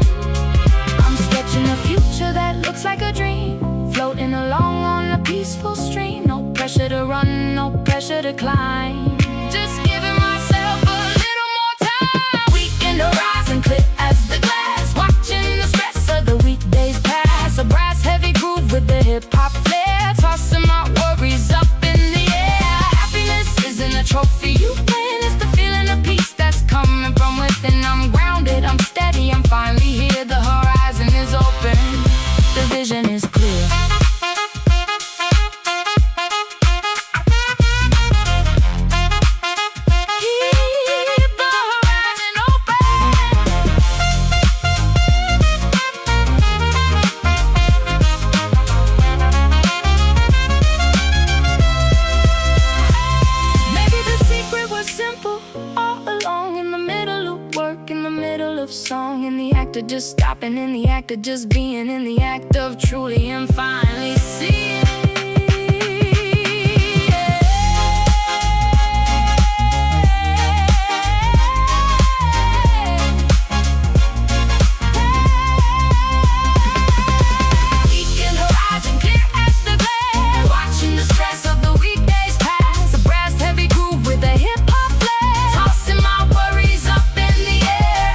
I'm sketching a future that looks like a dream, floating along on a peaceful stream. No pressure to run, no pressure to climb, just giving myself a little more time. Weekend horizon clear as the glass, watching the stress of the weekdays pass. A brass heavy groove with the hip-hop flair, tossing my worries up in the air. Happiness isn't a trophy you win, it's the feeling of peace that's coming from within. I'm grounded, I'm steady, I'm finally here. The horizon is open, the vision is clear. Song in the act of just stopping, in the act of just being, in the act of truly and finally seeing. Weekend horizon clear as the glare, watching the stress of the weekdays pass. A brass heavy groove with a hip-hop flair, tossing my worries up in the air.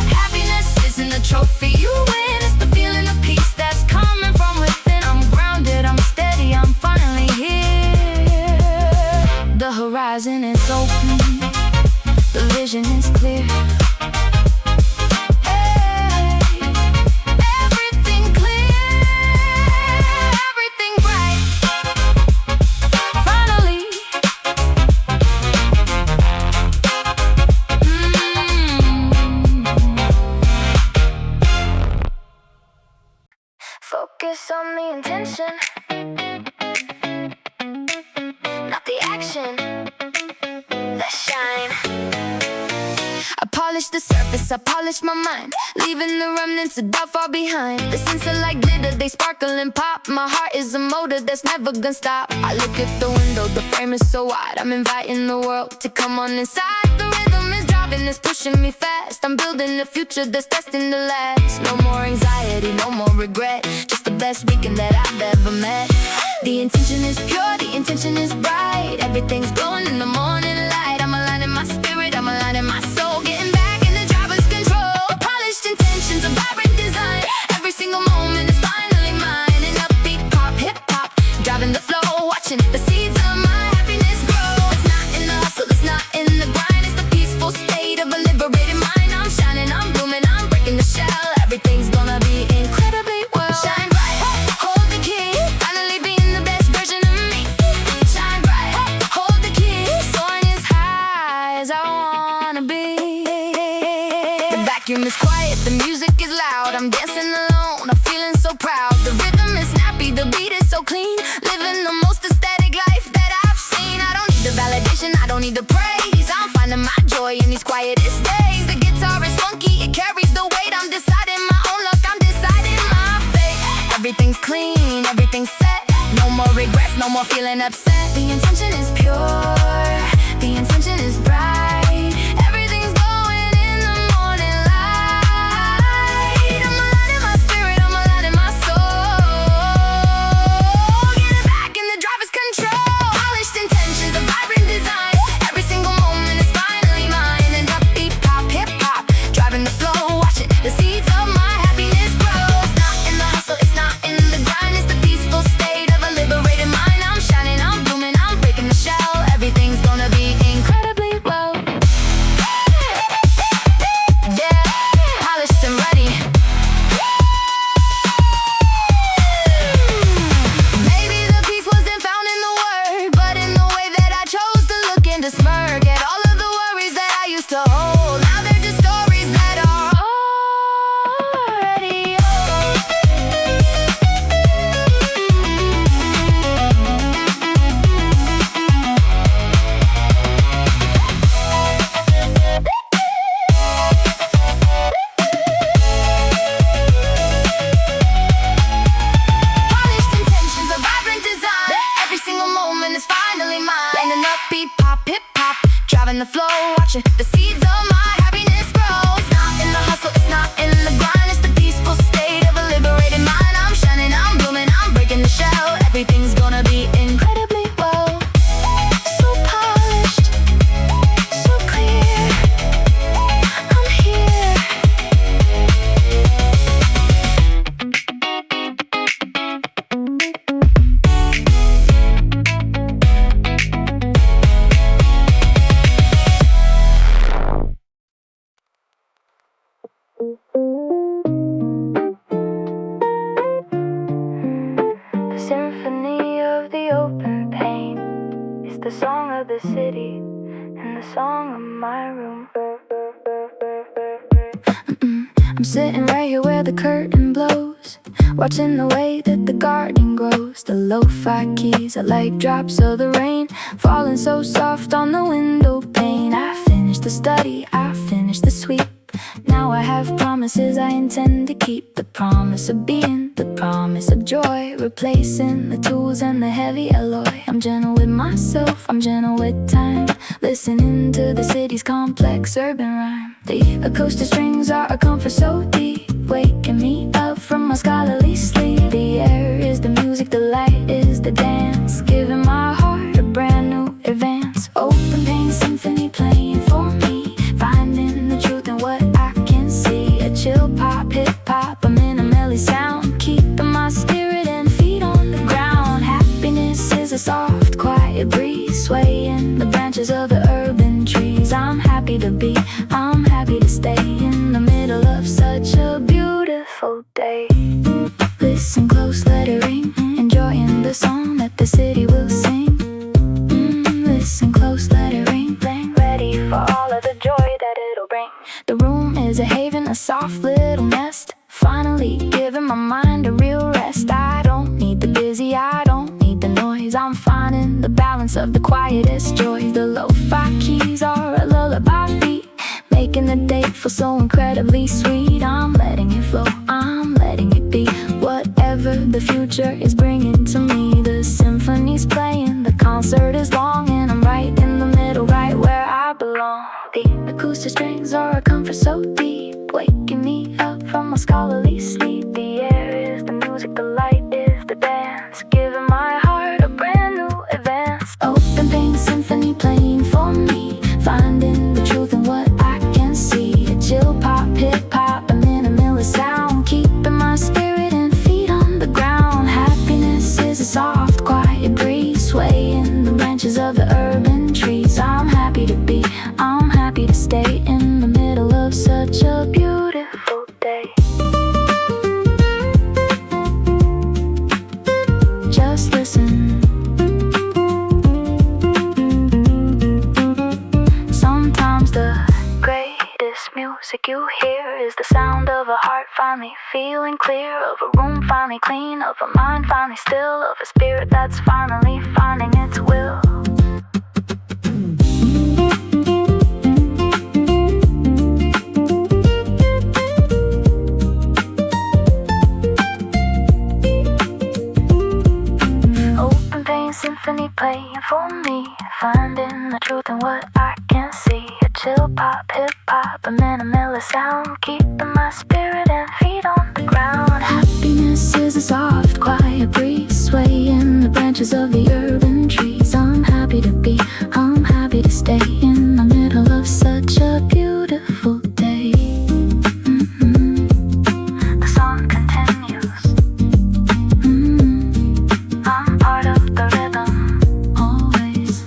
Isn't a trophy you win, it's the feeling of peace that's coming from within. I'm grounded, I'm steady, I'm finally here. The horizon is open, the vision is clear. Hey, everything clear, everything bright. Finally, focus on the intention, not the action. Let's shine. I polish the surface, I polish my mind, leaving the remnants of doubt far behind. The sense of like glitter, they sparkle and pop. My heart is a motor that's never gonna stop. I look at the window, the frame is so wide, I'm inviting the world to come on inside. The rhythm is driving, it's pushing me fast. I'm building a future that's destined to last. No more anxiety, no more regret, just the best weekend that I've ever met. The intention is pure, the intention is bright, everything's glowing in the morning light. I'm aligning my spirit, I'm aligning my soul, getting back in the driver's control. Polished intentions, a vibrant design, every single moment is finally mine. An upbeat pop, hip-hop, driving the flow, watching the seeds of my happiness grow. It's not in the hustle, it's not in the grind, it's the peaceful state of a liberated mind. I'm shining, I'm blooming, I'm breaking the shell, everything's gonna be incredibly well. Shine bright, hold the key, finally being the best version of me. Shine bright, hold the key, soaring as high as I wanna be. The vacuum is quiet, the music is loud, I'm dancing alone, I'm feeling so proud. The rhythm is snappy, the beat is so clean, living the most aesthetic life that I've seen. I don't need the validation, I don't need the praise, I'm finding my joy in these quietest days. The guitar is funky, it carries the weight, I'm deciding my own luck, I'm deciding my fate. Everything's clean, everything's set, no more regrets, no more feeling upset. The intention is pure, the intention is bright, everything's glowing in the morning light. I'm aligning my spirit, I'm aligning my soul, getting back in the driver's control. Polished intentions, a vibrant design, every single moment is finally mine. And upbeat pop, hip-hop, driving the flow, watching the seeds of my happiness grow. It's not in the hustle, it's not in the grind, it's the peaceful state of a liberated mind. I'm shining, I'm blooming, I'm breaking the shell, everything's gonna be incredibly well. watching the seeds of my happiness grow. It's not in the hustle, it's not in the grind, it's the peaceful state of a liberated mind. I'm shining, I'm blooming, I'm breaking the shell. Everything's gonna be incredibly well. So polished, so clear, I'm here. The symphony of the open pane is the song of the city and the song of my room. I'm sitting right here where the curtain blows, watching the way that the garden grows. The lo-fi keys are like drops of the rain, falling so soft on the window pane. I finished the study, I finished the sweep. Now I have promises I intend to keep. The promise of being, the promise of joy, replacing the tools and the heavy alloy. I'm gentle with myself, I'm gentle with time, listening to the city's complex urban rhyme. The acoustic strings are a comfort so deep, waking me up from my scholarly sleep. The air is the music, the light is the dance, giving my heart a brand new advance. Open Pane Symphony playing for me, finding the truth in what I can see. A chill pop, hip-hop, a minimalist sound, keeping my spirit and feet on the ground. Happiness is a soft, quiet breeze, swaying the branches of the urban trees. I'm happy to be, I'm happy to stay in the middle of such a beautiful day. Listen close, let it ring, enjoying the song that the city will sing. Listen close, let it ring, Ready for all of the joy that it'll bring. the room is a haven, a soft little nest, finally giving my mind a real rest. I don't need the busy, I don't need the noise, I'm finding the balance of the quietest joys. The lo-fi keys are a lullaby beat, making the day feel so incredibly sweet. I'm letting it flow, I'm letting it be, whatever the future is bringing to me. The symphony's playing, the concert is long, and I'm right in the middle, right where I belong. The acoustic strings are a comfort so deep, waking me up from my scholarly sleep. The air is the music, the light is the dance, giving my heart a brand new advance. Open Pane Symphony playing for me, finding the truth in what I can see. A chill pop, hip-hop, a minimalist sound, keeping my spirit and feet on the ground. Happiness is a soft, quiet breeze, swaying the branches of the urban trees. I'm happy to be, I'm happy to stay in the middle of such a beautiful day. Just listen. Sometimes the greatest music you hear is the sound of a heart finally feeling clear, of a room finally clean, of a mind finally still, of a spirit that's finally finding its will. Open Pane Symphony playing for me, finding the truth in what I can see. A chill pop, hip-hop, a minimalist sound, keeping my spirit and feet on the ground. Happiness is a soft, quiet breeze, swaying the branches of the urban trees. I'm happy to be, I'm happy to stay in the middle of such a beautiful day. The song continues. I'm part of the rhythm, always.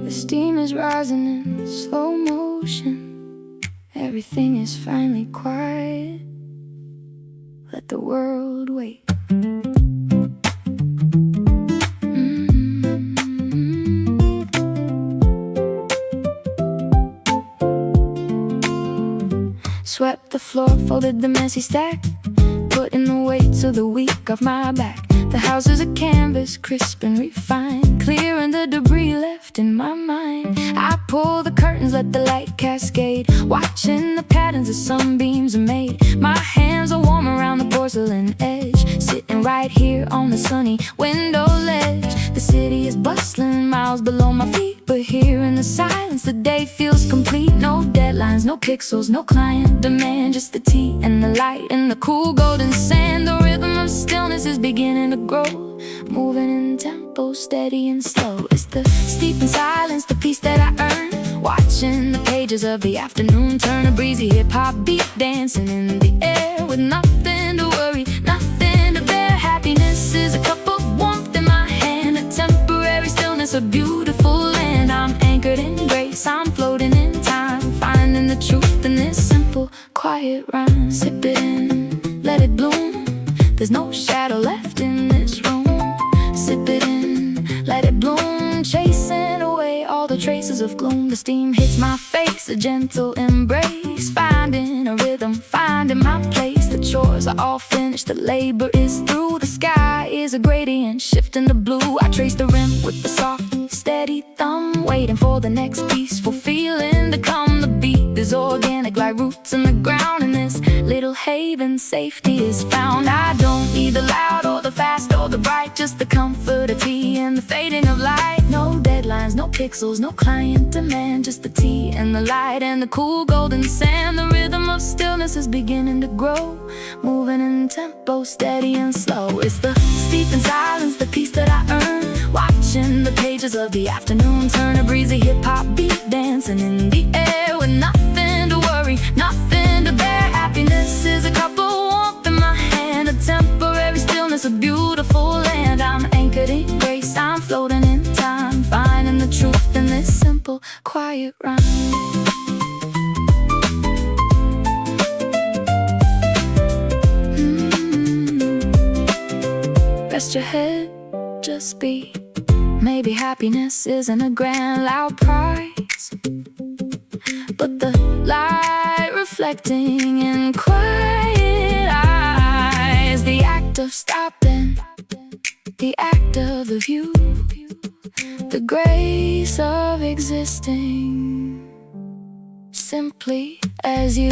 The steam is rising in slow motion, everything is finally quiet. Let the world wait. Swept the floor, folded the messy stack, putting the weights of the week off my back. The house is a canvas, crisp and refined, clearing the debris left in my mind. I pull the curtains, let the light cascade, watching the patterns the sunbeams are made. My hands are warm around the porcelain edge, sitting right here on the sunny window ledge. The city is bustling, miles below my feet, but here in the silence the day feels complete. No deadlines, no pixels, no client demand, just the tea and the light and the cool golden sand. The rhythm of stillness is beginning to grow, moving in tempo, steady and slow. It's the steep in silence, the peace that I earn, watching the pages of the afternoon turn. A breezy hip-hop beat dancing in the air, with nothing to worry, nothing to bear. Happiness is a cup of warmth in my hand, a temporary stillness, a beautiful land. I'm anchored in grace, I'm floating in time, finding the truth in this simple, quiet rhyme. Sip it in, let it bloom, there's no shadow left in this room. Sip it in, let it bloom, chasing away all the traces of gloom. The steam hits my face, a gentle embrace, finding a rhythm, finding my place. The chores are all finished, the labor is through. The sky is a gradient, shifting to blue. I trace the rim with the soft, steady thumb, waiting for the next peaceful feeling to come. The beat is organic like roots in the ground, in this little haven safety is found. I don't need the loud or the fast or the bright, just the comfort of tea and the fading of light. No deadlines, no pixels, no client demand, just the tea and the light and the cool golden sand. The rhythm of stillness is beginning to grow, moving in tempo, steady and slow. It's the steep in silence, the peace that I earn, watching the pages of the afternoon turn. A breezy hip-hop beat dancing in the air, with nothing to worry, nothing to bear. Happiness is a cup of warmth in my hand, a temporary stillness, a beautiful land. I'm anchored in grace, I'm floating in time, finding the truth in this simple, quiet rhyme. Rest your head, just be. Maybe happiness isn't a grand loud prize, but the light reflecting in quiet eyes. The act of stopping, the act of the view, the grace of existing simply as you.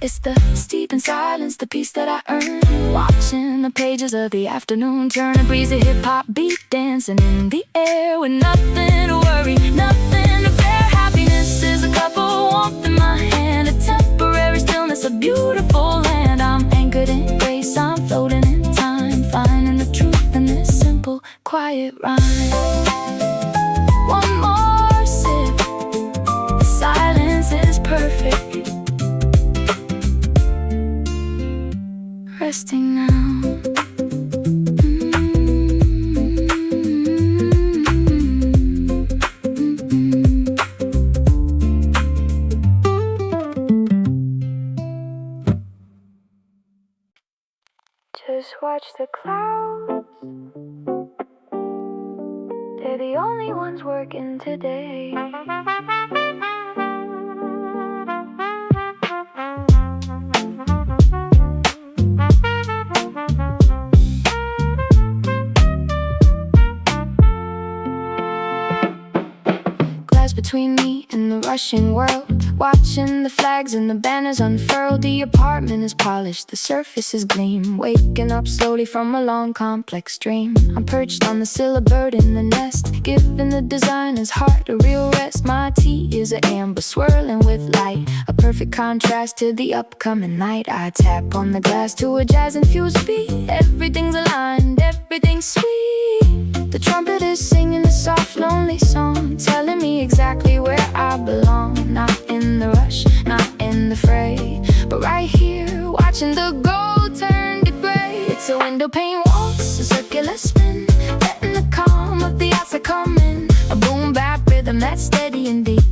It's the steep in silence, the peace that I earn, watching the pages of the afternoon turn. A breezy hip-hop beat dancing in the air, with nothing to worry, nothing to bear. Happiness is a cup of warmth in my hand, a temporary stillness, a beautiful land. I'm anchored in grace, I'm floating in time, finding the truth in this simple, quiet rhyme. One more sip, the silence is perfect. Resting now. Just watch the clouds, they're the only ones working today. Between me and the rushing world, watching the flags and the banners unfurled. The apartment is polished, the surface is gleam, waking up slowly from a long complex dream. I'm perched on the sill, a bird in the nest, giving the designer's heart a real rest. My tea is an amber swirling with light, a perfect contrast to the upcoming night. I tap on the glass to a jazz-infused beat, everything's aligned, everything's sweet. The trumpet is singing a soft, lonely song, telling me exactly where I belong. Not in the rush, not in the fray, but right here, watching the gold turn to gray. It's a window pane waltz, a circular spin, letting the calm of the outside come in. A boom-bap rhythm that's steady and deep,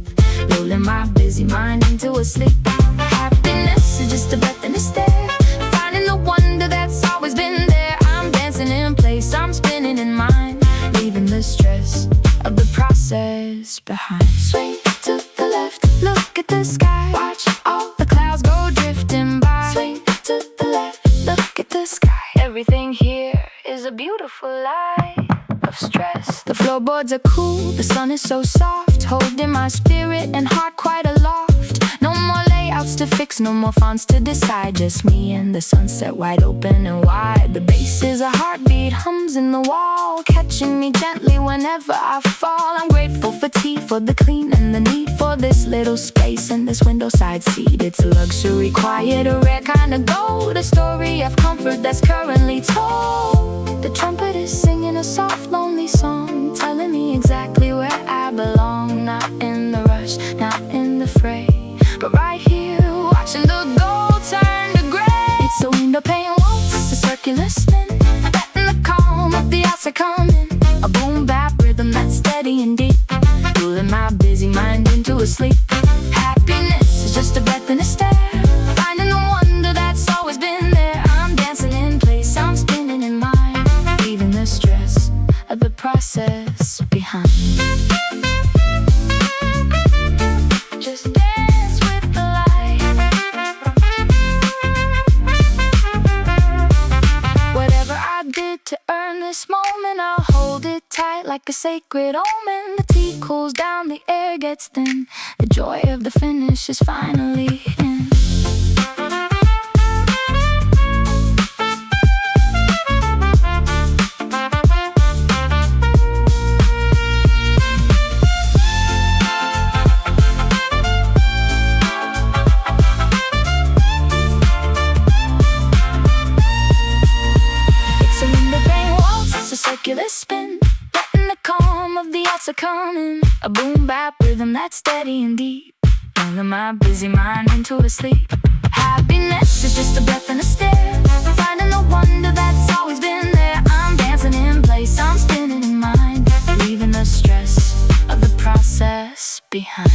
lulling my busy mind into a sleep. Happiness happiness is just a breath and a stare. Finding the wonder that's always been there. I'm dancing in place, I'm spinning in mind, leaving the stress of the process behind. Swing to the left, look at the sky, watch all the clouds go drifting by. Swing to the left, look at the sky. Everything here is a beautiful light of stress. The floorboards are cool, the sun is so soft, holding my spirit and heart quite aloft. No more layouts to fix, no more fonts to decide, just me and the sunset wide open and wide. The bass is a heartbeat, hums in the wall, catching me gently whenever I fall. I'm grateful for tea, for the clean and the neat, for this little space and this window side seat. It's a luxury, quiet, a rare kind of gold, a story of comfort that's currently told. The trumpet is singing a soft, lonely song, telling me exactly where I belong. Not in the rush, not in the fray, but right here, watching the gold turn to gray. It's a window pane waltz, a circular spin, letting the calm of the outside come in. A boom bap rhythm that's steady and deep, lulling my busy mind into a sleep. Happiness is just a breath and a stare, finding the wonder that's always been there. I'm dancing in place, I'm spinning in mind, leaving the stress of the process behind. Just dance with the light. Whatever I did to earn this moment, I'll hold it tight like a sacred omen. The tea cools down, the air gets thin, the joy of the finish is finally in. Circular spin, letting the calm of the outside come in. A boom bap rhythm that's steady and deep, lulling my busy mind into a sleep. Happiness is just a breath and a stare, finding the wonder that's always been there. I'm dancing in place, I'm spinning in mind, leaving the stress of the process behind.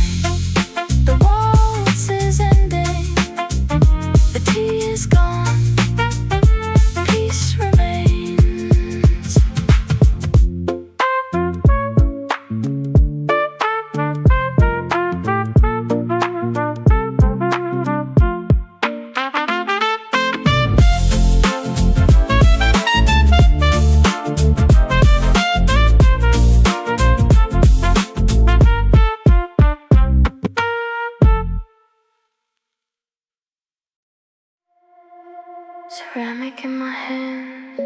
The waltz is ending, the tea is gone, peace remains. Ceramic in my hand,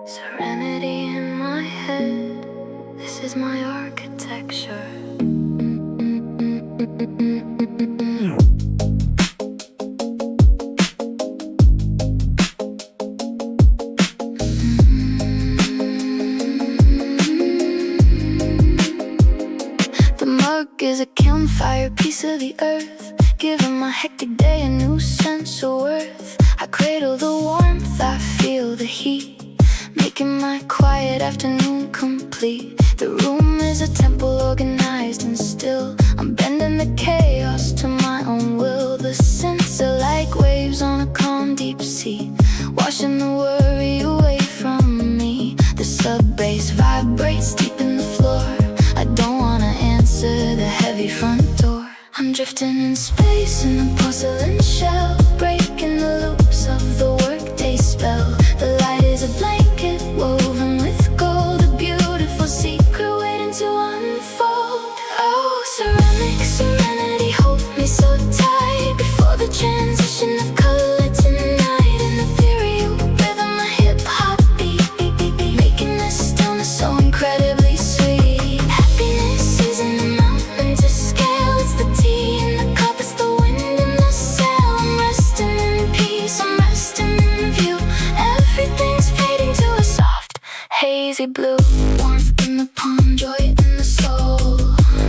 serenity in my head. This is my architecture. The mug is a campfire, piece of the earth, giving my hectic day a new sense of worth. I cradle the warmth, I feel the heat, making my quiet afternoon complete. The room is a temple, organized and still. I'm bending the chaos to my own will. The scents are like waves on a calm deep sea, washing the worry away from me. The sub-bass vibrates deep in the floor. I don't wanna answer the heavy front door. I'm drifting in space in a porcelain shell, breaking the loops of the workday spell. The light is a blanket woven with gold, a beautiful secret waiting to unfold. Oh, ceramic serenity, hold me so tight before the transition of color tonight. An ethereal rhythm, a hip-hop beat, beat, beat, beat, making this stillness so incredibly sweet. Happiness isn't a mountain to scale, it's the tea in the cup, it's the wind in the sail. I'm resting in peace, I'm resting in view. Everything's fading to a soft, hazy blue. Warmth in the palm, joy in the soul,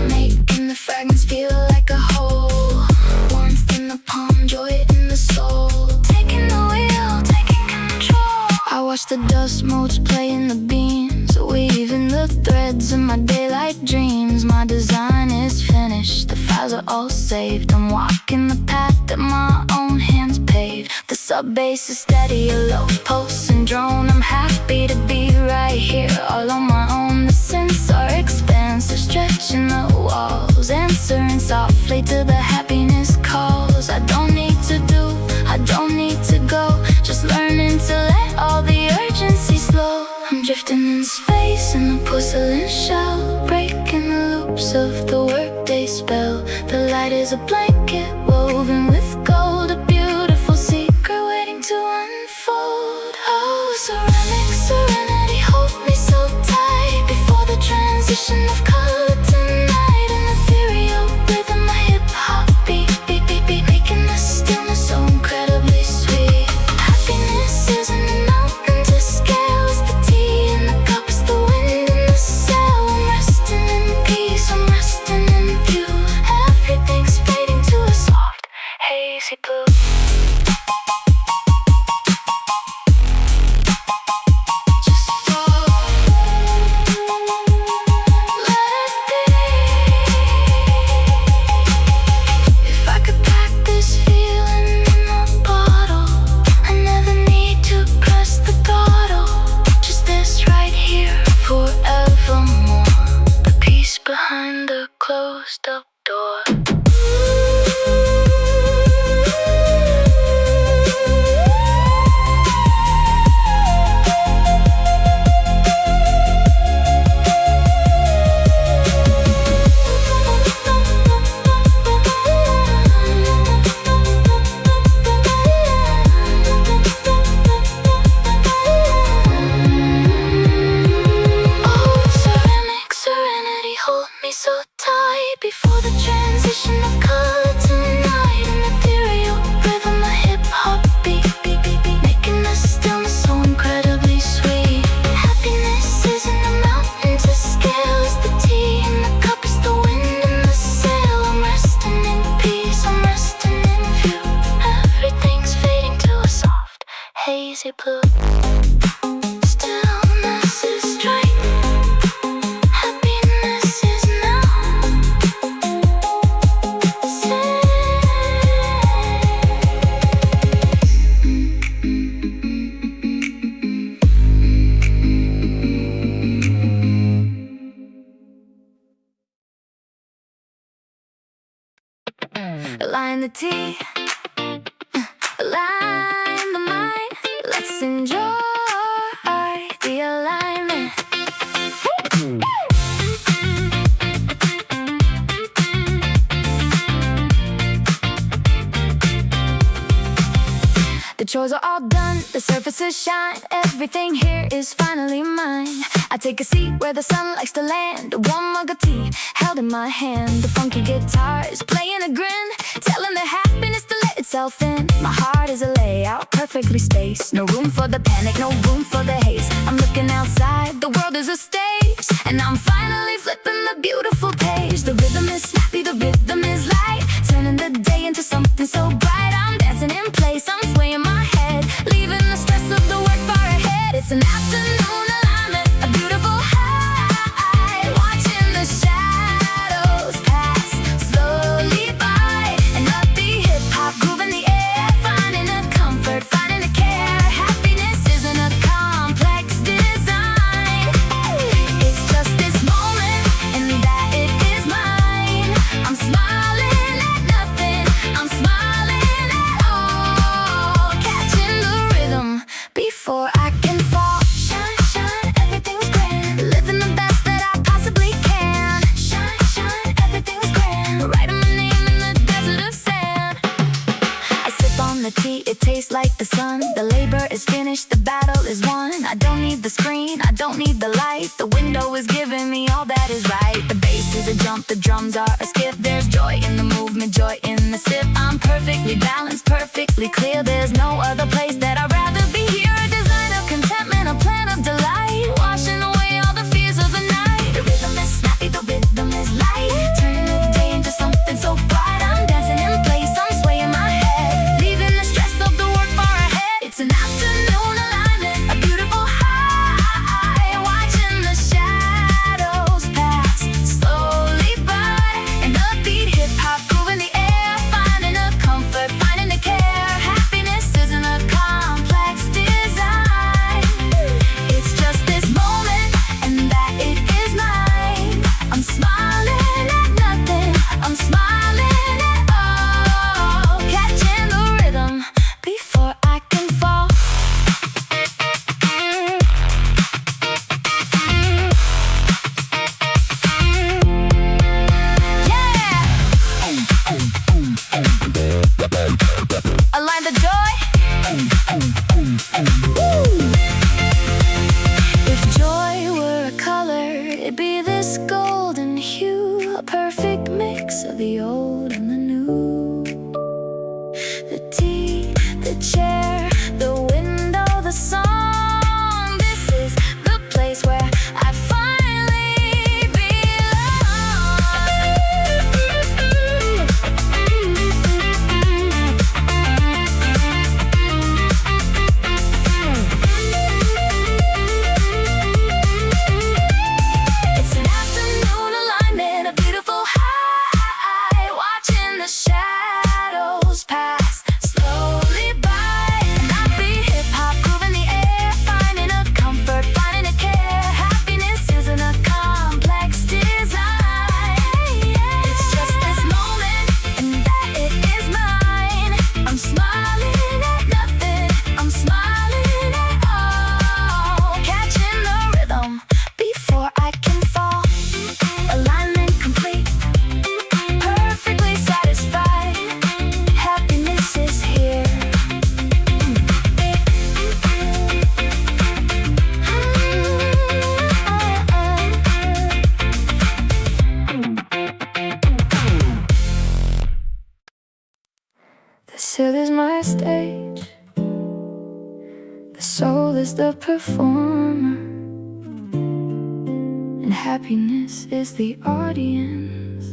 making the fragments feel like a whole. Warmth in the palm, joy in the soul, taking the wheel, taking control. I watch the dust motes play in the beams, weaving the threads of my daylight dreams. My design is finished, the lives are all saved. I'm walking the path that my own hands paved. The sub-bass is steady, a low pulse and drone. I'm happy to be right here, all on my own. The synths are expansive, stretching the walls, answering softly to the happiness calls. I don't need to do, I don't need to go, just learning to let all the urgency slow. I'm drifting in space in a porcelain shell, breaking the loops of the workday spell. The light is a blanket woven with gold, a beautiful secret waiting to unfold. Oh, ceramic serenity, hold me so tight before the transition of color tonight. An ethereal rhythm, my hip-hop beat, beat, beat, beat, making the stillness so incredibly sweet. Happiness isn't a mountain to scale, it's the tea in the cup, it's the wind in the sail. I'm resting in peace, I'm resting in view. Everything's fading to a soft, hazy blue. Behind the closed up door. So tight before the transition of color tonight. An ethereal rhythm, a hip-hop beat, beat, beat, beat, making the stillness so incredibly sweet. Happiness isn't a mountain to scale, it's the tea in the cup, it's the wind in the sail. I'm resting in peace, I'm resting in view. Everything's fading to a soft, hazy blue. Stillness is straight. Align the tea, align the mind. Let's enjoy the alignment. The chores are all done, the surfaces shine. Everything here is finally mine. I take a seat where the sun likes to land. A warm mug of tea held in my hand. The funky guitar is playing a grin, telling the happiness to let itself in. My heart is a layout, perfectly spaced. No room for the panic, no room for the haze. I'm looking outside, the world is a stage, and I'm finally flipping the beautiful page. The rhythm is snappy, the rhythm is light, turning the day into something so bright. I'm dancing in place, I'm swaying my head, leaving the stress of the work far ahead. It's an afternoon alignment, a beautiful high, watching the shadows pass slowly by. An upbeat hip-hop groove in the air, finding a comfort, finding a care. Happiness isn't a complex design, it's just this moment, and that it is mine. I'm smiling at nothing, I'm smiling at all, catching the rhythm before I can fall. Shine, shine, everything's grand, living the best that I possibly can. Shine, shine, everything's grand, writing my name in the desert of sand. I sip on the tea, it tastes like the sun. The labor is finished, the battle is won. I don't need the screen, I don't need the light. The window is giving me all that is right. The bass is a jump, the drums are a skip. There's joy in the movement, joy in the sip. I'm perfectly balanced, perfectly clear. There's no other place that I'd rather be here. A design of contentment, a plan of delight, washing away all the fears of the night. The rhythm is snappy, the rhythm is light, turning the day into something so bright. I'm dancing in place, I'm swaying my head, leaving the stress of the work far ahead. It's an afternoon alignment, a beautiful high, watching the shadows pass slowly by. An upbeat hip-hop It'd be this golden hue, a perfect mix of the old and the new. The tea, the chair, the window, the song. This is the place where I finally belong. It's an afternoon alignment, a beautiful high, watching the shadows pass slowly by. And I be hip-hop, grooving the air, finding a comfort, finding a care. Happiness isn't a complex design. It's just this moment, and that it is mine. I'm smiling at nothing, I'm smiling at all. Catching the rhythm before I can fall. Alignment complete, perfectly satisfied. Happiness is here. The Sill is my stage, the soul is the performer, and happiness is the audience.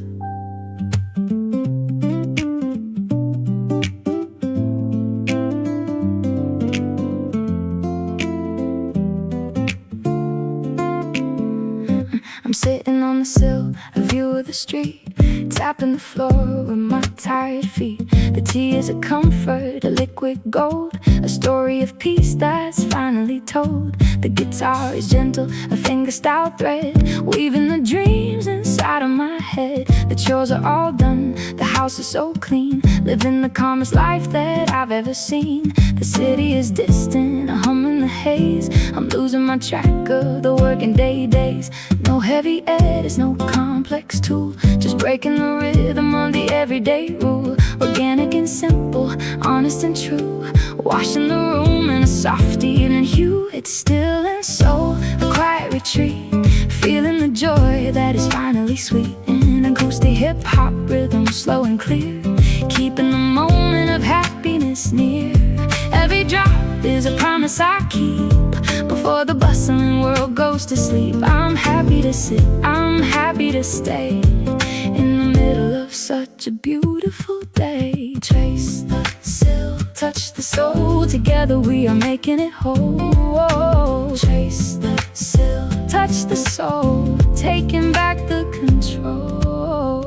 I'm sitting on the sill, a view of the street, tapping the floor with my tired feet. The tea is a comfort, a liquid gold, a story of peace that's finally told. The guitar is gentle, a finger-style thread, weaving the dreams inside of my head. The chores are all done, the house is so clean, living the calmest life that I've ever seen. The city is distant, a hum in the haze, I'm losing my track of the working days. No heavy edits, no complex tool, just breaking the rhythm of the everyday rule. Organic and simple, honest and true, washing the room in a soft evening hue. It's still and soul, a quiet retreat, feeling the joy that is finally sweet. In acoustic hip-hop rhythm, slow and clear, keeping the moment of happiness near. Every drop is a promise I keep before the bustling world goes to sleep. I'm happy to sit, I'm happy to stay in the middle of such a beautiful day. Trace the sill, touch the soul, together we are making it whole. Trace the sill, touch the soul, taking back the control.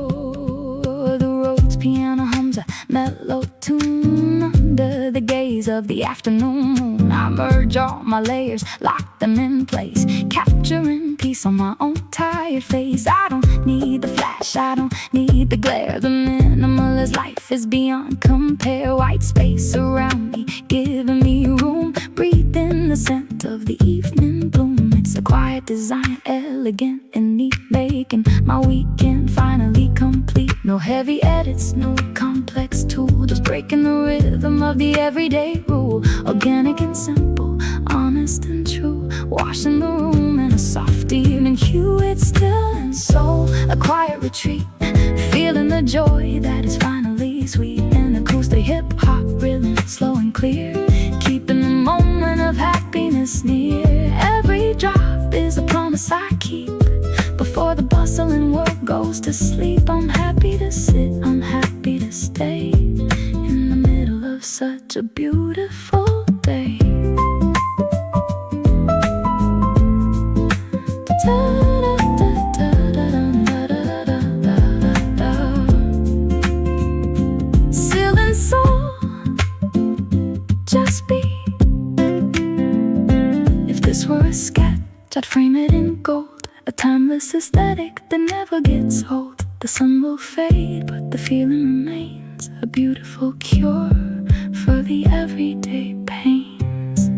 The road's piano hums a mellow tune under the gaze of the afternoon moon. I merge all my layers, lock them in place, capturing peace on my own tired face. I don't need the flash, I don't need the glare. The minimalist life is beyond compare. White space around me, giving me room, breathing the scent of the evening bloom. It's a quiet design, elegant and neat, making my weekend finally complete. No heavy edits, no complex tool, just breaking the rhythm of the everyday rule. Organic and simple, honest and true, washing the room in a soft evening hue. It's still and soul, a quiet retreat, feeling the joy that is finally sweet. An acoustic hip-hop rhythm, slow and clear, keeping the moment of happiness near. Every drop is a promise I keep before the bustling world goes to sleep. I'm happy to sit, I'm happy to stay in the middle of such a beautiful day. Sill and soul, just be. If this were a sketch, I'd frame it in gold, a timeless aesthetic that never gets old. The sun will fade, but the feeling remains, a beautiful cure for the everyday pains.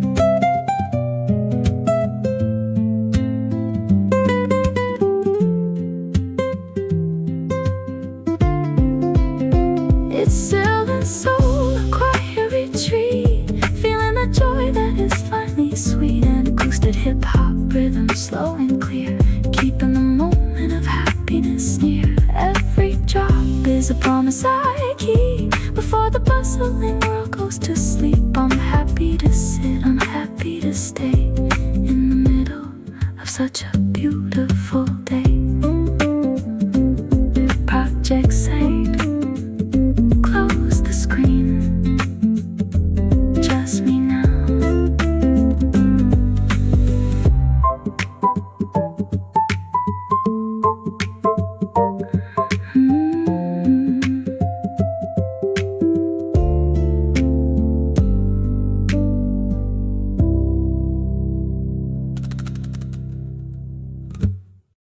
It's Sill and soul, a quiet retreat, feeling the joy that is finally sweet. An acoustic hip-hop rhythm, slow and clear, keeping the my psyche before the bustling world goes to sleep. I'm happy to sit, I'm happy to stay in the middle of such a beautiful day.